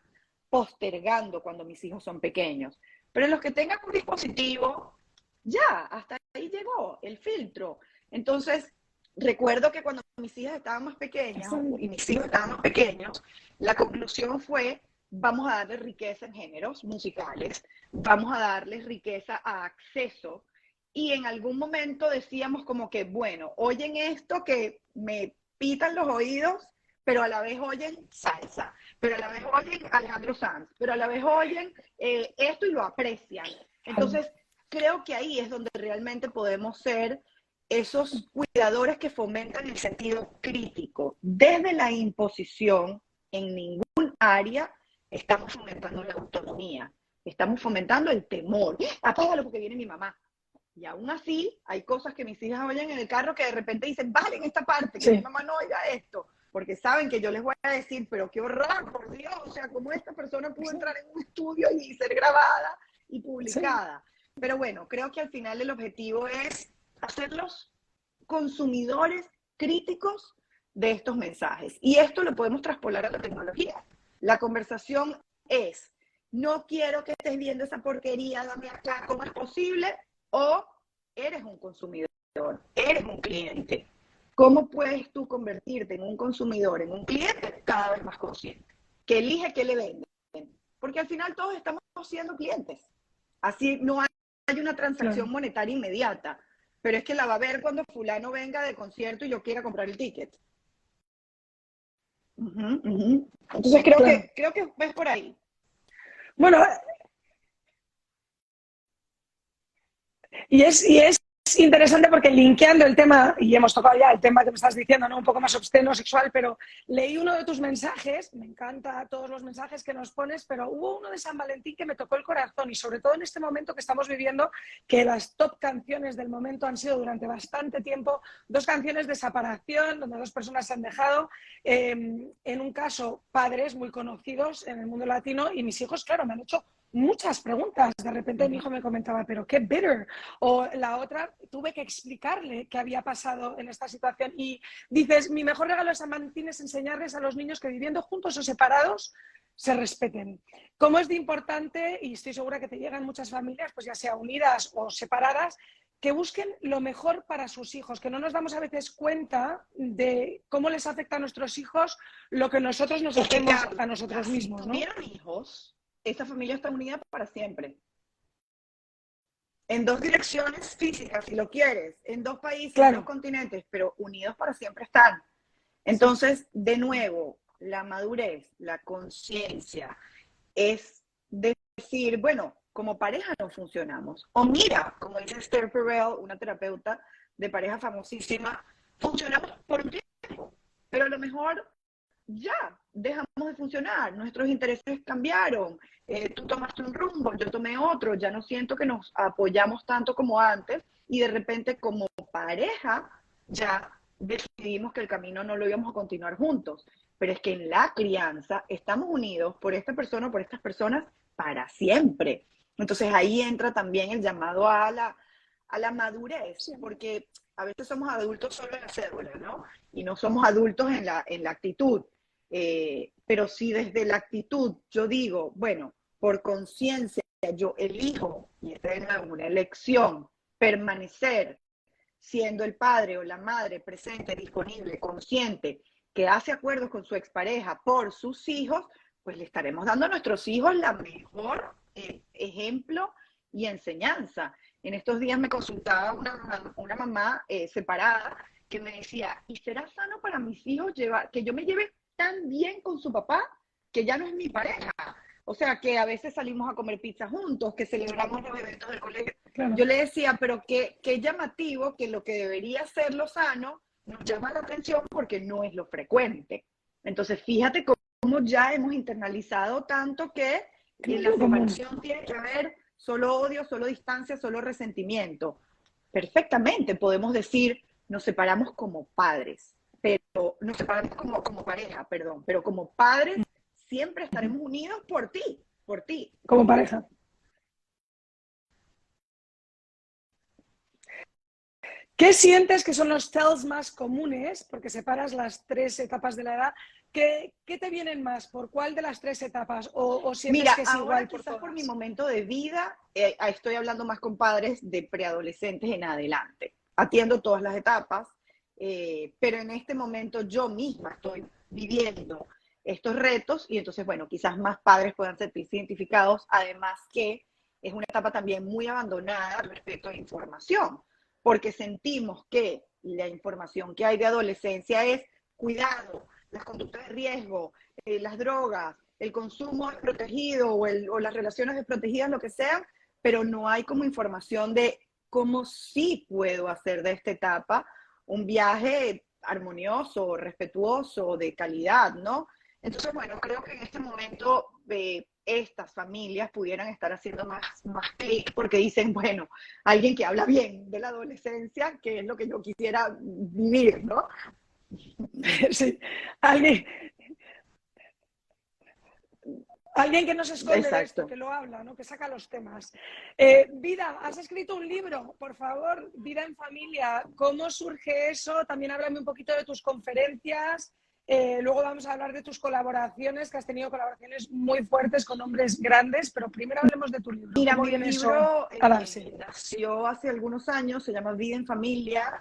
postergando cuando mis hijos son pequeños. Pero los que tengan un dispositivo, ya, hasta ahí llegó el filtro. Entonces, recuerdo que cuando mis hijas estaban más pequeñas y mis hijos estaban más pequeños, la conclusión fue, vamos a darles riqueza en géneros musicales, vamos a darles riqueza a acceso. Y en algún momento decíamos como que, bueno, oyen esto que me pitan los oídos, pero a la vez oyen salsa, pero a la vez oyen Alejandro Sanz, pero a la vez oyen esto y lo aprecian. Entonces, creo que ahí es donde realmente podemos ser esos cuidadores que fomentan el sentido crítico. Desde la imposición, en ningún área estamos fomentando la autonomía, estamos fomentando el temor. Apágalo porque viene mi mamá. Y aún así, hay cosas que mis hijas oyen en el carro que de repente dicen, vale, en esta parte, que mi mamá no oiga esto, porque saben que yo les voy a decir, pero qué horror, por Dios, o sea, cómo esta persona pudo entrar en un estudio y ser grabada y publicada. Pero bueno, creo que al final el objetivo es hacerlos consumidores críticos de estos mensajes. Y esto lo podemos traspolar a la tecnología. La conversación es, no quiero que estés viendo esa porquería, dame acá, ¿cómo es posible? O eres un consumidor, eres un cliente. ¿Cómo puedes tú convertirte en un consumidor, en un cliente cada vez más consciente? Que elige qué le venden. Porque al final todos estamos siendo clientes. Así no hay una transacción monetaria inmediata, pero es que la va a ver cuando fulano venga de concierto y yo quiera comprar el ticket. Entonces creo que ves por ahí. Bueno, y es interesante porque linkeando el tema, y hemos tocado ya el tema que me estás diciendo, ¿no? Un poco más obsceno, sexual, pero leí uno de tus mensajes, me encanta todos los mensajes que nos pones, pero hubo uno de San Valentín que me tocó el corazón y sobre todo en este momento que estamos viviendo, que las top canciones del momento han sido durante bastante tiempo 2 canciones de separación, donde 2 personas se han dejado, en un caso padres muy conocidos en el mundo latino y mis hijos, claro, me han hecho muchas preguntas. De repente mi hijo me comentaba, pero qué bitter. O la otra, tuve que explicarle qué había pasado en esta situación. Y dices, mi mejor regalo de San Valentín es enseñarles a los niños que viviendo juntos o separados se respeten. ¿Cómo es de importante? Y estoy segura que te llegan muchas familias, pues ya sea unidas o separadas, que busquen lo mejor para sus hijos, que no nos damos a veces cuenta de cómo les afecta a nuestros hijos lo que nosotros nos hacemos a nosotros mismos, ¿no? Si tuvieran hijos, esa familia está unida para siempre. En 2 direcciones físicas, si lo quieres, en 2 países, claro, 2 continentes, pero unidos para siempre están. Entonces, de nuevo, la madurez, la conciencia, es decir, bueno, como pareja no funcionamos. O mira, como dice Esther Perel, una terapeuta de pareja famosísima, funcionamos por un tiempo, pero a lo mejor ya dejamos de funcionar, nuestros intereses cambiaron, tú tomaste un rumbo, yo tomé otro, ya no siento que nos apoyamos tanto como antes y de repente como pareja ya decidimos que el camino no lo íbamos a continuar juntos. Pero es que en la crianza estamos unidos por esta persona o por estas personas para siempre. Entonces ahí entra también el llamado a la madurez, porque a veces somos adultos solo en la cédula, ¿no? Y no somos adultos en la actitud. Pero si desde la actitud yo digo, bueno, por conciencia yo elijo, y esta es una elección, permanecer siendo el padre o la madre presente, disponible, consciente, que hace acuerdos con su expareja por sus hijos, pues le estaremos dando a nuestros hijos la mejor ejemplo y enseñanza. En estos días me consultaba una mamá separada que me decía, ¿y será sano para mis hijos que yo me lleve tan bien con su papá que ya no es mi pareja? O sea, que a veces salimos a comer pizza juntos, que celebramos los eventos del colegio. Claro. Yo le decía, pero qué llamativo que lo que debería ser lo sano nos llama la atención porque no es lo frecuente. Entonces, fíjate cómo ya hemos internalizado tanto que en la separación tiene que haber solo odio, solo distancia, solo resentimiento. Perfectamente podemos decir, nos separamos como padres, pero nos separamos como pareja, perdón, pero como padres siempre estaremos unidos por ti, por ti. Como pareja. ¿Qué sientes que son los tells más comunes? Porque separas las 3 etapas de la edad. ¿Qué te vienen más? ¿Por cuál de las 3 etapas? ¿O sientes Mira, que es ahora igual quizás por todas? Por mi momento de vida, estoy hablando más con padres de preadolescentes en adelante. Atiendo todas las etapas, pero en este momento yo misma estoy viviendo estos retos y entonces, bueno, quizás más padres puedan sentirse identificados, además que es una etapa también muy abandonada respecto a información, porque sentimos que la información que hay de adolescencia es cuidado, las conductas de riesgo, las drogas, el consumo desprotegido o las relaciones desprotegidas, lo que sea, pero no hay como información de cómo sí puedo hacer de esta etapa un viaje armonioso, respetuoso, de calidad, ¿no? Entonces, bueno, creo que en este momento estas familias pudieran estar haciendo más clic porque dicen, bueno, alguien que habla bien de la adolescencia, que es lo que yo quisiera vivir, ¿no? Sí, alguien que no se esconde de esto, que lo habla, ¿no? Que saca los temas. Vida, has escrito un libro, por favor, Vida en Familia. ¿Cómo surge eso? También háblame un poquito de tus conferencias. Luego vamos a hablar de tus colaboraciones, que has tenido colaboraciones muy fuertes con hombres grandes, pero primero hablemos de tu libro. Mira, mi libro nació hace algunos años, se llama Vida en Familia.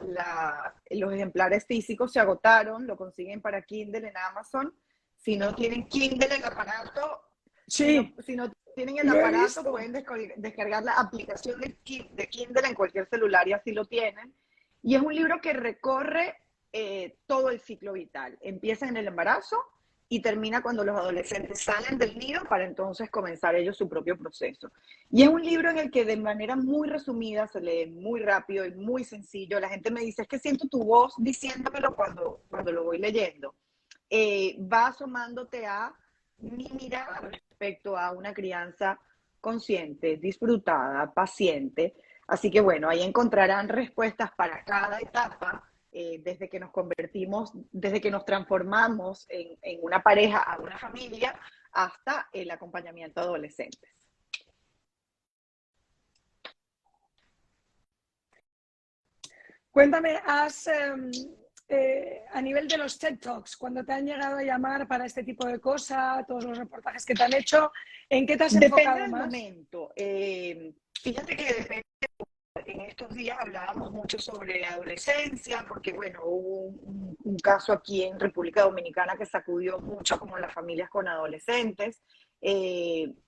Los ejemplares físicos se agotaron, lo consiguen para Kindle en Amazon. Si no tienen Kindle en el aparato, sí, si no tienen el aparato, pueden descargar la aplicación de Kindle en cualquier celular y así lo tienen. Y es un libro que recorre todo el ciclo vital. Empieza en el embarazo y termina cuando los adolescentes salen del nido para entonces comenzar ellos su propio proceso. Y es un libro en el que de manera muy resumida se lee muy rápido y muy sencillo. La gente me dice, es que siento tu voz diciéndomelo cuando lo voy leyendo. Va asomándote a mi mirada respecto a una crianza consciente, disfrutada, paciente. Así que bueno, ahí encontrarán respuestas para cada etapa, desde que nos convertimos, desde que nos transformamos en una pareja a una familia, hasta el acompañamiento a adolescentes. Cuéntame, a nivel de los TED Talks, cuando te han llegado a llamar para este tipo de cosas, todos los reportajes que te han hecho, ¿en qué te has enfocado Depende del más? momento. Fíjate que depende. En estos días hablábamos mucho sobre adolescencia, porque bueno, hubo un caso aquí en República Dominicana que sacudió mucho como las familias con adolescentes.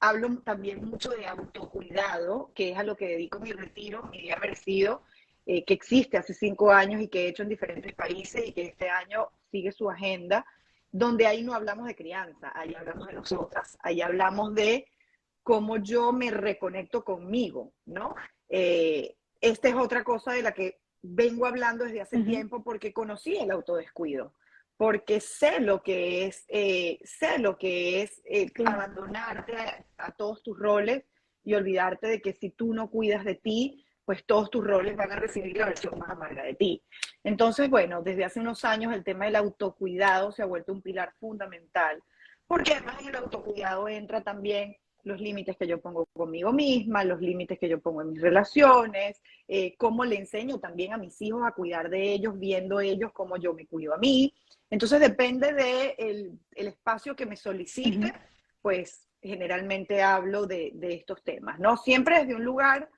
Hablo también mucho de autocuidado, que es a lo que dedico mi retiro, mi día merecido, que existe hace 5 años y que he hecho en diferentes países y que este año sigue su agenda, donde ahí no hablamos de crianza, ahí hablamos de nosotras, ahí hablamos de cómo yo me reconecto conmigo, ¿no? Esta es otra cosa de la que vengo hablando desde hace tiempo porque conocí el autodescuido, porque sé lo que es abandonarte a todos tus roles y olvidarte de que si tú no cuidas de ti, pues todos tus roles van a recibir la versión más amarga de ti. Entonces, bueno, desde hace unos años el tema del autocuidado se ha vuelto un pilar fundamental, porque además en el autocuidado entra también los límites que yo pongo conmigo misma, los límites que yo pongo en mis relaciones, cómo le enseño también a mis hijos a cuidar de ellos, viendo ellos cómo yo me cuido a mí. Entonces depende del espacio que me solicite, pues generalmente hablo de estos temas, ¿no? Siempre desde un lugar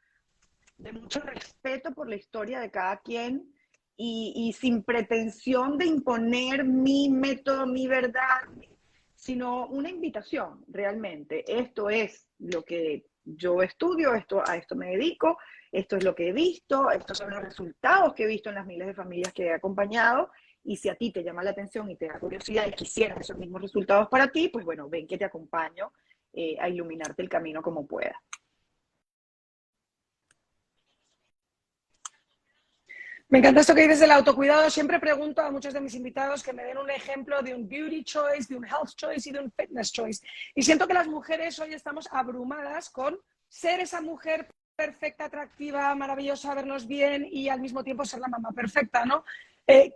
de mucho respeto por la historia de cada quien y sin pretensión de imponer mi método, mi verdad, sino una invitación realmente. Esto es lo que yo estudio, a esto me dedico, esto es lo que he visto, estos son los resultados que he visto en las miles de familias que he acompañado, y si a ti te llama la atención y te da curiosidad y quisieras esos mismos resultados para ti, pues bueno, ven que te acompaño a iluminarte el camino como pueda. Me encanta esto que dices del autocuidado. Siempre pregunto a muchos de mis invitados que me den un ejemplo de un beauty choice, de un health choice y de un fitness choice. Y siento que las mujeres hoy estamos abrumadas con ser esa mujer perfecta, atractiva, maravillosa, vernos bien y al mismo tiempo ser la mamá perfecta, ¿no?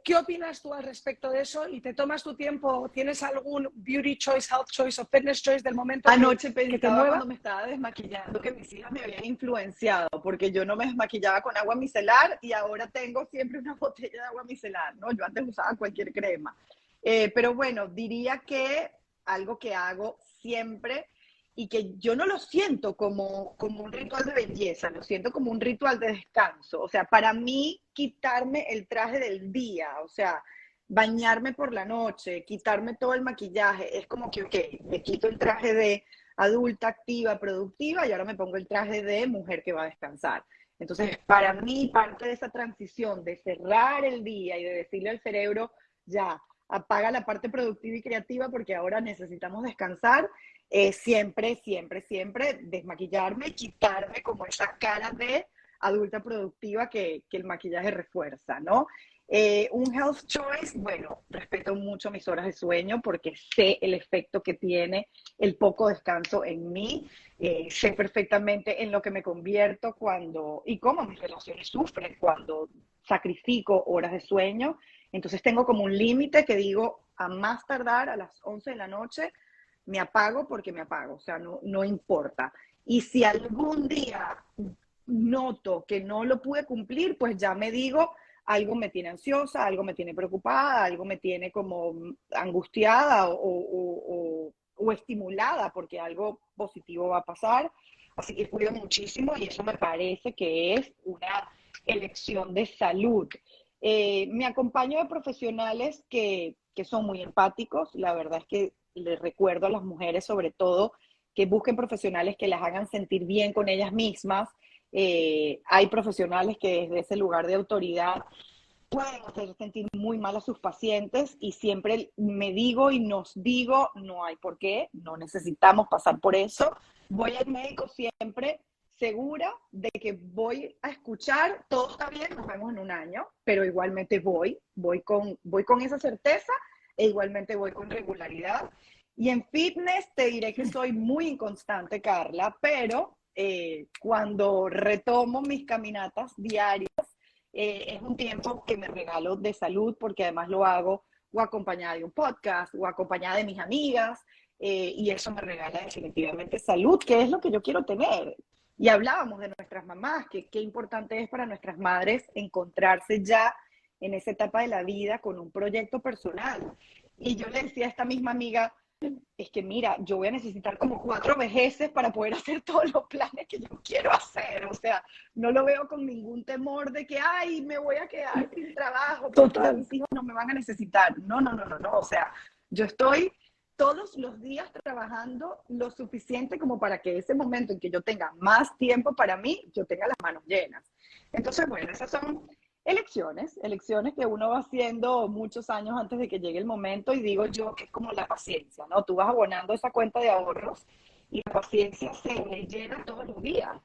¿Qué opinas tú al respecto de eso? ¿Y te tomas tu tiempo? ¿Tienes algún beauty choice, health choice o fitness choice del momento Anoche que te pensaba mueva? cuando me estaba desmaquillando que mis hijas me habían influenciado, porque yo no me desmaquillaba con agua micelar y ahora tengo siempre una botella de agua micelar, ¿no? Yo antes usaba cualquier crema. Pero bueno, diría que algo que hago siempre y que yo no lo siento como un ritual de belleza, lo siento como un ritual de descanso. O sea, para mí quitarme el traje del día, o sea, bañarme por la noche, quitarme todo el maquillaje, es como que, ok, me quito el traje de adulta, activa, productiva y ahora me pongo el traje de mujer que va a descansar. Entonces, para mí, parte de esa transición de cerrar el día y de decirle al cerebro, ya, apaga la parte productiva y creativa porque ahora necesitamos descansar, siempre, siempre, siempre desmaquillarme y quitarme como esa cara de adulta productiva que el maquillaje refuerza, ¿no? Un health choice, bueno, respeto mucho mis horas de sueño porque sé el efecto que tiene el poco descanso en mí, sé perfectamente en lo que me convierto cuando y cómo mis relaciones sufren cuando sacrifico horas de sueño. Entonces tengo como un límite que digo, a más tardar a las 11 de la noche, me apago porque me apago, o sea, no importa. Y si algún día noto que no lo pude cumplir, pues ya me digo, algo me tiene ansiosa, algo me tiene preocupada, algo me tiene como angustiada o estimulada porque algo positivo va a pasar. Así que cuido muchísimo y eso me parece que es una elección de salud. Me acompaño de profesionales que son muy empáticos. La verdad es que les recuerdo a las mujeres sobre todo que busquen profesionales que las hagan sentir bien con ellas mismas. Hay profesionales que desde ese lugar de autoridad pueden hacer sentir muy mal a sus pacientes y siempre me digo y nos digo, no hay por qué, no necesitamos pasar por eso. Voy al médico siempre segura de que voy a escuchar, todo está bien, nos vemos en un año, pero igualmente voy con esa certeza e igualmente voy con regularidad. Y en fitness te diré que soy muy inconstante, Carla, pero cuando retomo mis caminatas diarias, es un tiempo que me regalo de salud porque además lo hago o acompañada de un podcast o acompañada de mis amigas y eso me regala definitivamente salud, que es lo que yo quiero tener. Y hablábamos de nuestras mamás, que qué importante es para nuestras madres encontrarse ya en esa etapa de la vida con un proyecto personal. Y yo le decía a esta misma amiga, es que mira, yo voy a necesitar como 4 vejeces para poder hacer todos los planes que yo quiero hacer. O sea, no lo veo con ningún temor de que, ay, me voy a quedar sin trabajo porque ya Total. mis hijos no me van a necesitar. No, no, no, no, no. O sea, yo estoy todos los días trabajando lo suficiente como para que ese momento en que yo tenga más tiempo para mí, yo tenga las manos llenas. Entonces, bueno, esas son elecciones que uno va haciendo muchos años antes de que llegue el momento y digo yo que es como la paciencia, ¿no? Tú vas abonando esa cuenta de ahorros y la paciencia se le llena todos los días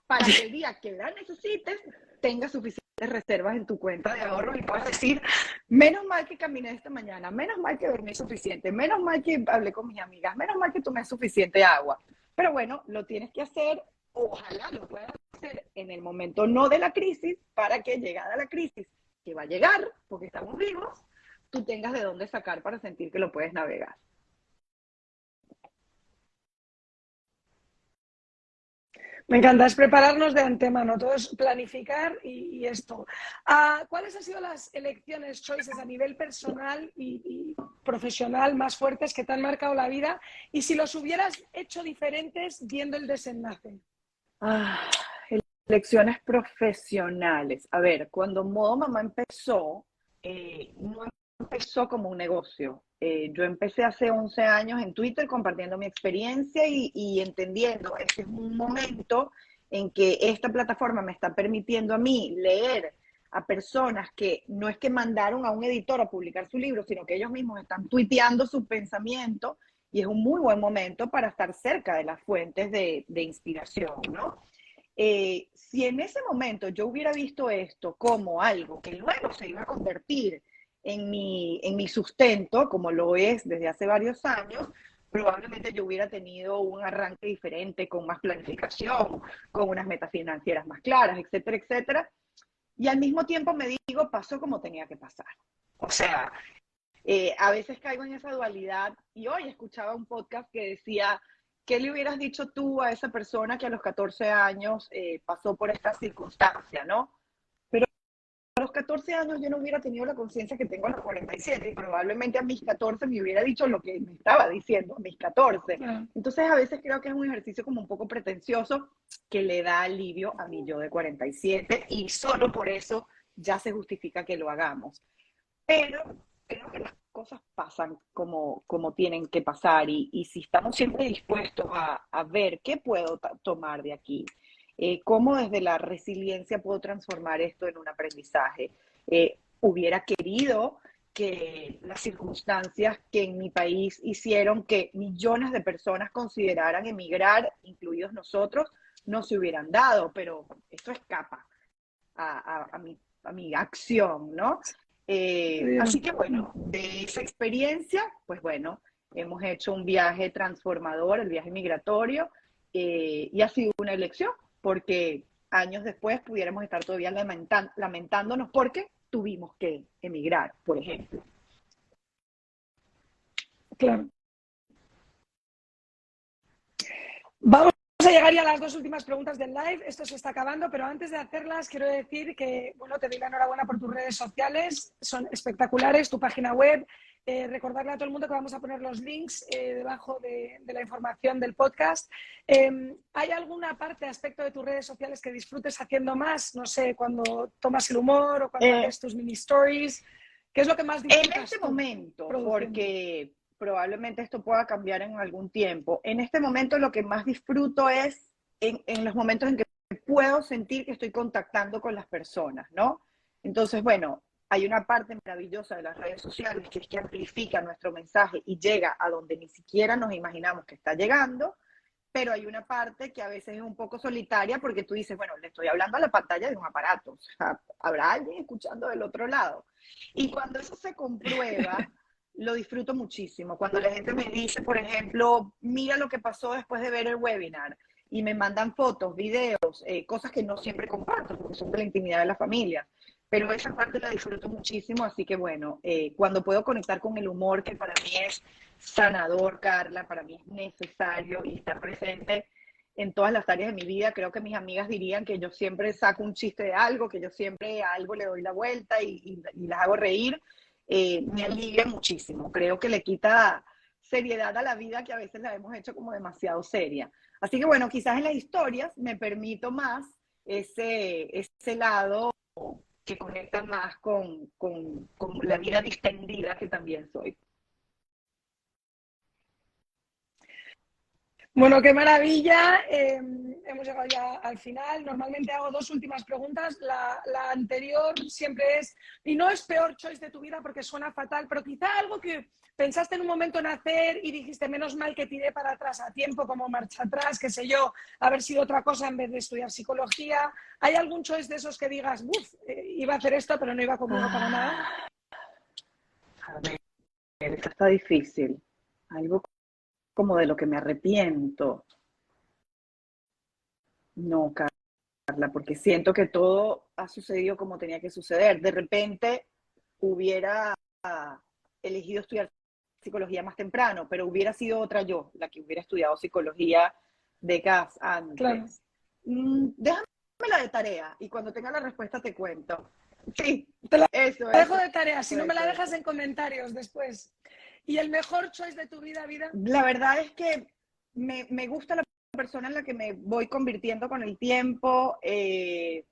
para que el día que la necesites tengas suficientes reservas en tu cuenta de ahorros y puedas decir, menos mal que caminé esta mañana, menos mal que dormí suficiente, menos mal que hablé con mis amigas, menos mal que tomé suficiente agua. Pero bueno, lo tienes que hacer, ojalá lo puedas hacer en el momento no de la crisis, para que llegada la crisis, que va a llegar, porque estamos vivos, tú tengas de dónde sacar para sentir que lo puedes navegar. Me encanta, es prepararnos de antemano, todo es planificar y esto. ¿Cuáles han sido las elecciones, choices a nivel personal y profesional más fuertes que te han marcado la vida? Y si los hubieras hecho diferentes viendo el desenlace. Ah, elecciones profesionales. A ver, cuando Modo Mamá empezó, no empezó como un negocio. Yo empecé hace 11 años en Twitter compartiendo mi experiencia y entendiendo, este es un momento en que esta plataforma me está permitiendo a mí leer a personas que no es que mandaron a un editor a publicar su libro, sino que ellos mismos están tuiteando su pensamiento y es un muy buen momento para estar cerca de las fuentes de inspiración, ¿no? Si en ese momento yo hubiera visto esto como algo que luego se iba a convertir en mi sustento, como lo es desde hace varios años, probablemente yo hubiera tenido un arranque diferente, con más planificación, con unas metas financieras más claras, etcétera, etcétera. Y al mismo tiempo me digo, pasó como tenía que pasar. O sea, a veces caigo en esa dualidad y hoy escuchaba un podcast que decía, ¿qué le hubieras dicho tú a esa persona que a los 14 años pasó por esta circunstancia, ¿no? Pero a los 14 años yo no hubiera tenido la conciencia que tengo a los 47 y probablemente a mis 14 me hubiera dicho lo que me estaba diciendo a mis 14. Entonces a veces creo que es un ejercicio como un poco pretencioso que le da alivio a mi yo de 47 y solo por eso ya se justifica que lo hagamos. Pero creo que las cosas pasan como tienen que pasar y si estamos siempre dispuestos a ver qué puedo tomar de aquí, cómo desde la resiliencia puedo transformar esto en un aprendizaje. Hubiera querido que las circunstancias que en mi país hicieron que millones de personas consideraran emigrar, incluidos nosotros, no se hubieran dado, pero eso escapa a mi acción, ¿no? Así que bueno, de esa experiencia, pues bueno, hemos hecho un viaje transformador, el viaje migratorio, y ha sido una elección, porque años después pudiéramos estar todavía lamentándonos porque tuvimos que emigrar, por ejemplo. Claro. Vamos a llegar ya a las dos últimas preguntas del live. Esto se está acabando, pero antes de hacerlas quiero decir que, bueno, te doy la enhorabuena por tus redes sociales. Son espectaculares, tu página web. Recordarle a todo el mundo que vamos a poner los links debajo de la información del podcast. ¿Hay alguna parte, aspecto de tus redes sociales que disfrutes haciendo más? No sé, cuando tomas el humor o cuando haces tus mini stories. ¿Qué es lo que más disfrutas en este tú momento, produciendo? porque probablemente esto pueda cambiar en algún tiempo, en este momento lo que más disfruto es en los momentos en que puedo sentir que estoy contactando con las personas, ¿no? Entonces, bueno, hay una parte maravillosa de las redes sociales que es que amplifica nuestro mensaje y llega a donde ni siquiera nos imaginamos que está llegando, pero hay una parte que a veces es un poco solitaria porque tú dices, bueno, le estoy hablando a la pantalla de un aparato, o sea, habrá alguien escuchando del otro lado. Y cuando eso se comprueba, lo disfruto muchísimo. Cuando la gente me dice, por ejemplo, mira lo que pasó después de ver el webinar, y me mandan fotos, videos, cosas que no siempre comparto, porque son de la intimidad de la familia. Pero esa parte la disfruto muchísimo, así que bueno, cuando puedo conectar con el humor, que para mí es sanador, Carla, para mí es necesario y estar presente en todas las áreas de mi vida. Creo que mis amigas dirían que yo siempre saco un chiste de algo, que yo siempre a algo le doy la vuelta y las hago reír. Me alivia muchísimo. Creo que le quita seriedad a la vida que a veces la hemos hecho como demasiado seria. Así que bueno, quizás en las historias me permito más ese lado que conecta más con la vida distendida que también soy. Bueno, qué maravilla. Hemos llegado ya al final. Normalmente hago dos últimas preguntas. La anterior siempre es, y no es peor choice de tu vida porque suena fatal, pero quizá algo que pensaste en un momento en hacer y dijiste, menos mal que tiré para atrás a tiempo, como marcha atrás, qué sé yo, haber sido otra cosa en vez de estudiar psicología. ¿Hay algún choice de esos que digas, uff, iba a hacer esto, pero no iba conmigo para nada? A ver, esto está difícil. Algo como de lo que me arrepiento. No, Carla, porque siento que todo ha sucedido como tenía que suceder. De repente hubiera elegido estudiar psicología más temprano, pero hubiera sido otra yo, la que hubiera estudiado psicología décadas antes. Claro. Déjame la de tarea y cuando tenga la respuesta te cuento. Sí, Te la eso, dejo eso. de tarea, si no me la Eso, dejas eso. en comentarios después. ¿Y el mejor choice de tu vida? La verdad es que me gusta la persona en la que me voy convirtiendo con el tiempo. Me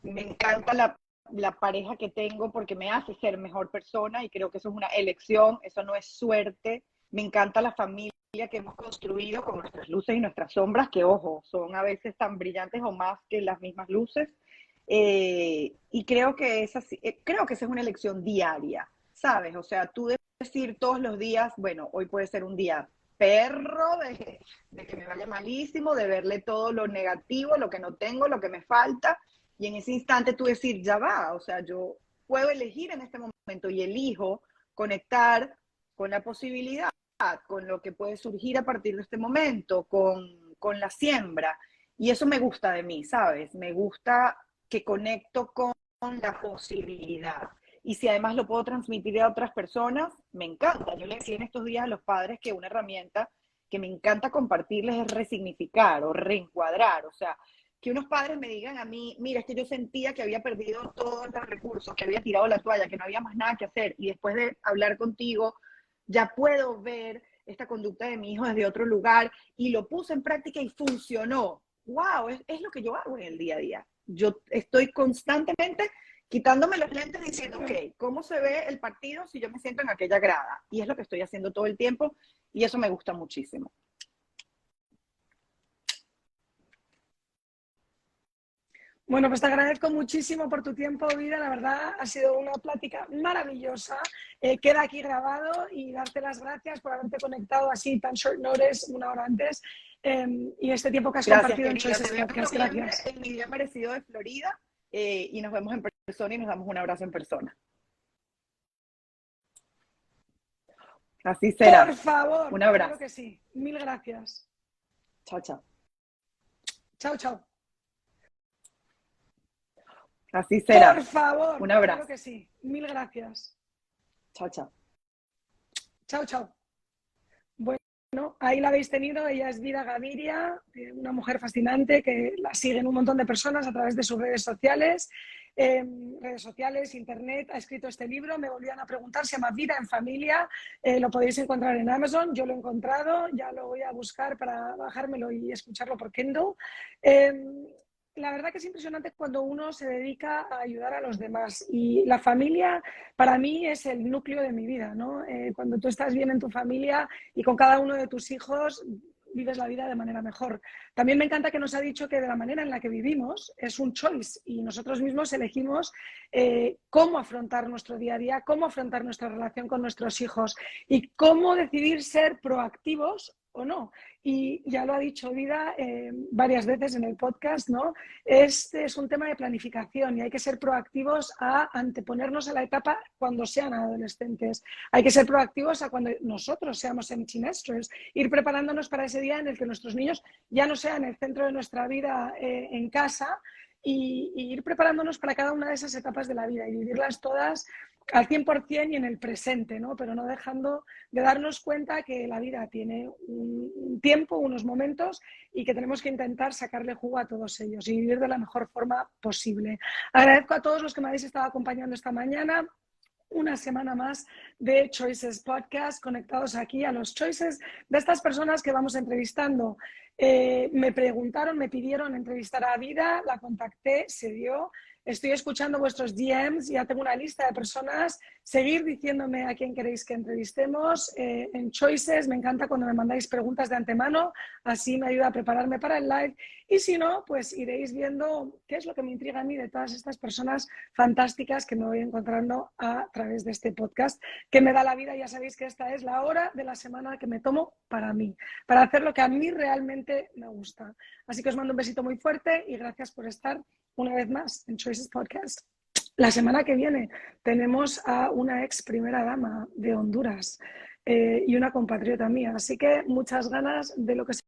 encanta la pareja que tengo porque me hace ser mejor persona y creo que eso es una elección, eso no es suerte. Me encanta la familia que hemos construido con nuestras luces y nuestras sombras, que ojo, son a veces tan brillantes o más que las mismas luces. Y creo que esa es una elección diaria, ¿sabes? O sea, tú decir todos los días, bueno, hoy puede ser un día perro, de que me vaya malísimo, de verle todo lo negativo, lo que no tengo, lo que me falta, y en ese instante tú decir, ya va, o sea, yo puedo elegir en este momento y elijo conectar con la posibilidad, con lo que puede surgir a partir de este momento, con la siembra. Y eso me gusta de mí, ¿sabes? Me gusta que conecto con la posibilidad. Y si además lo puedo transmitir a otras personas, me encanta. Yo le decía en estos días a los padres que una herramienta que me encanta compartirles es resignificar o reencuadrar. O sea, que unos padres me digan a mí, mira, es que yo sentía que había perdido todos los recursos, que había tirado la toalla, que no había más nada que hacer. Y después de hablar contigo, ya puedo ver esta conducta de mi hijo desde otro lugar y lo puse en práctica y funcionó. ¡Wow! Es lo que yo hago en el día a día. Yo estoy constantemente quitándome los lentes diciendo, ok, ¿cómo se ve el partido si yo me siento en aquella grada? Y es lo que estoy haciendo todo el tiempo y eso me gusta muchísimo. Bueno, pues te agradezco muchísimo por tu tiempo, Vida. La verdad, ha sido una plática maravillosa. Queda aquí grabado y darte las gracias por haberte conectado así tan short notice, una hora antes, y este tiempo que has Gracias, compartido en querida. Choices Te veo en Podcast. noviembre Gracias. en mi día merecido de Florida y nos vemos en persona y nos damos un abrazo en persona. Así Por será. favor, Un claro abrazo. que sí. Mil gracias. Chao, chao. Chao, chao. Así Por será. favor, Un claro abrazo. que sí. Mil gracias. Chao, chao. Chao, chao. Bueno, ahí la habéis tenido. Ella es Vida Gaviria, una mujer fascinante que la siguen un montón de personas a través de sus redes sociales, internet. Ha escrito este libro. Me volvían a preguntar, se llama Vida en Familia. Lo podéis encontrar en Amazon. Yo lo he encontrado, ya lo voy a buscar para bajármelo y escucharlo por Kindle. La verdad que es impresionante cuando uno se dedica a ayudar a los demás, y la familia para mí es el núcleo de mi vida, ¿no? Cuando tú estás bien en tu familia y con cada uno de tus hijos, vives la vida de manera mejor. También me encanta que nos ha dicho que de la manera en la que vivimos es un choice y nosotros mismos elegimos cómo afrontar nuestro día a día, cómo afrontar nuestra relación con nuestros hijos y cómo decidir ser proactivos o no. Y ya lo ha dicho Vida varias veces en el podcast, ¿no? Este es un tema de planificación y hay que ser proactivos a anteponernos a la etapa cuando sean adolescentes. Hay que ser proactivos a cuando nosotros seamos empty nesters, ir preparándonos para ese día en el que nuestros niños ya no sean el centro de nuestra vida en casa y ir preparándonos para cada una de esas etapas de la vida y vivirlas todas al 100% y en el presente, ¿no? Pero no dejando de darnos cuenta que la vida tiene un tiempo, unos momentos y que tenemos que intentar sacarle jugo a todos ellos y vivir de la mejor forma posible. Agradezco a todos los que me habéis estado acompañando esta mañana. Una semana más de Choices Podcast, conectados aquí a los Choices de estas personas que vamos entrevistando. Me preguntaron, me pidieron entrevistar a Vida, la contacté, se dio. Estoy escuchando vuestros DMs, ya tengo una lista de personas. Seguir diciéndome a quién queréis que entrevistemos en Choices. Me encanta cuando me mandáis preguntas de antemano, así me ayuda a prepararme para el live. Y si no, pues iréis viendo qué es lo que me intriga a mí de todas estas personas fantásticas que me voy encontrando a través de este podcast, que me da la vida. Ya sabéis que esta es la hora de la semana que me tomo para mí, para hacer lo que a mí realmente me gusta. Así que os mando un besito muy fuerte y gracias por estar una vez más en Choices Podcast. La semana que viene tenemos a una ex primera dama de Honduras y una compatriota mía, así que muchas ganas de lo que se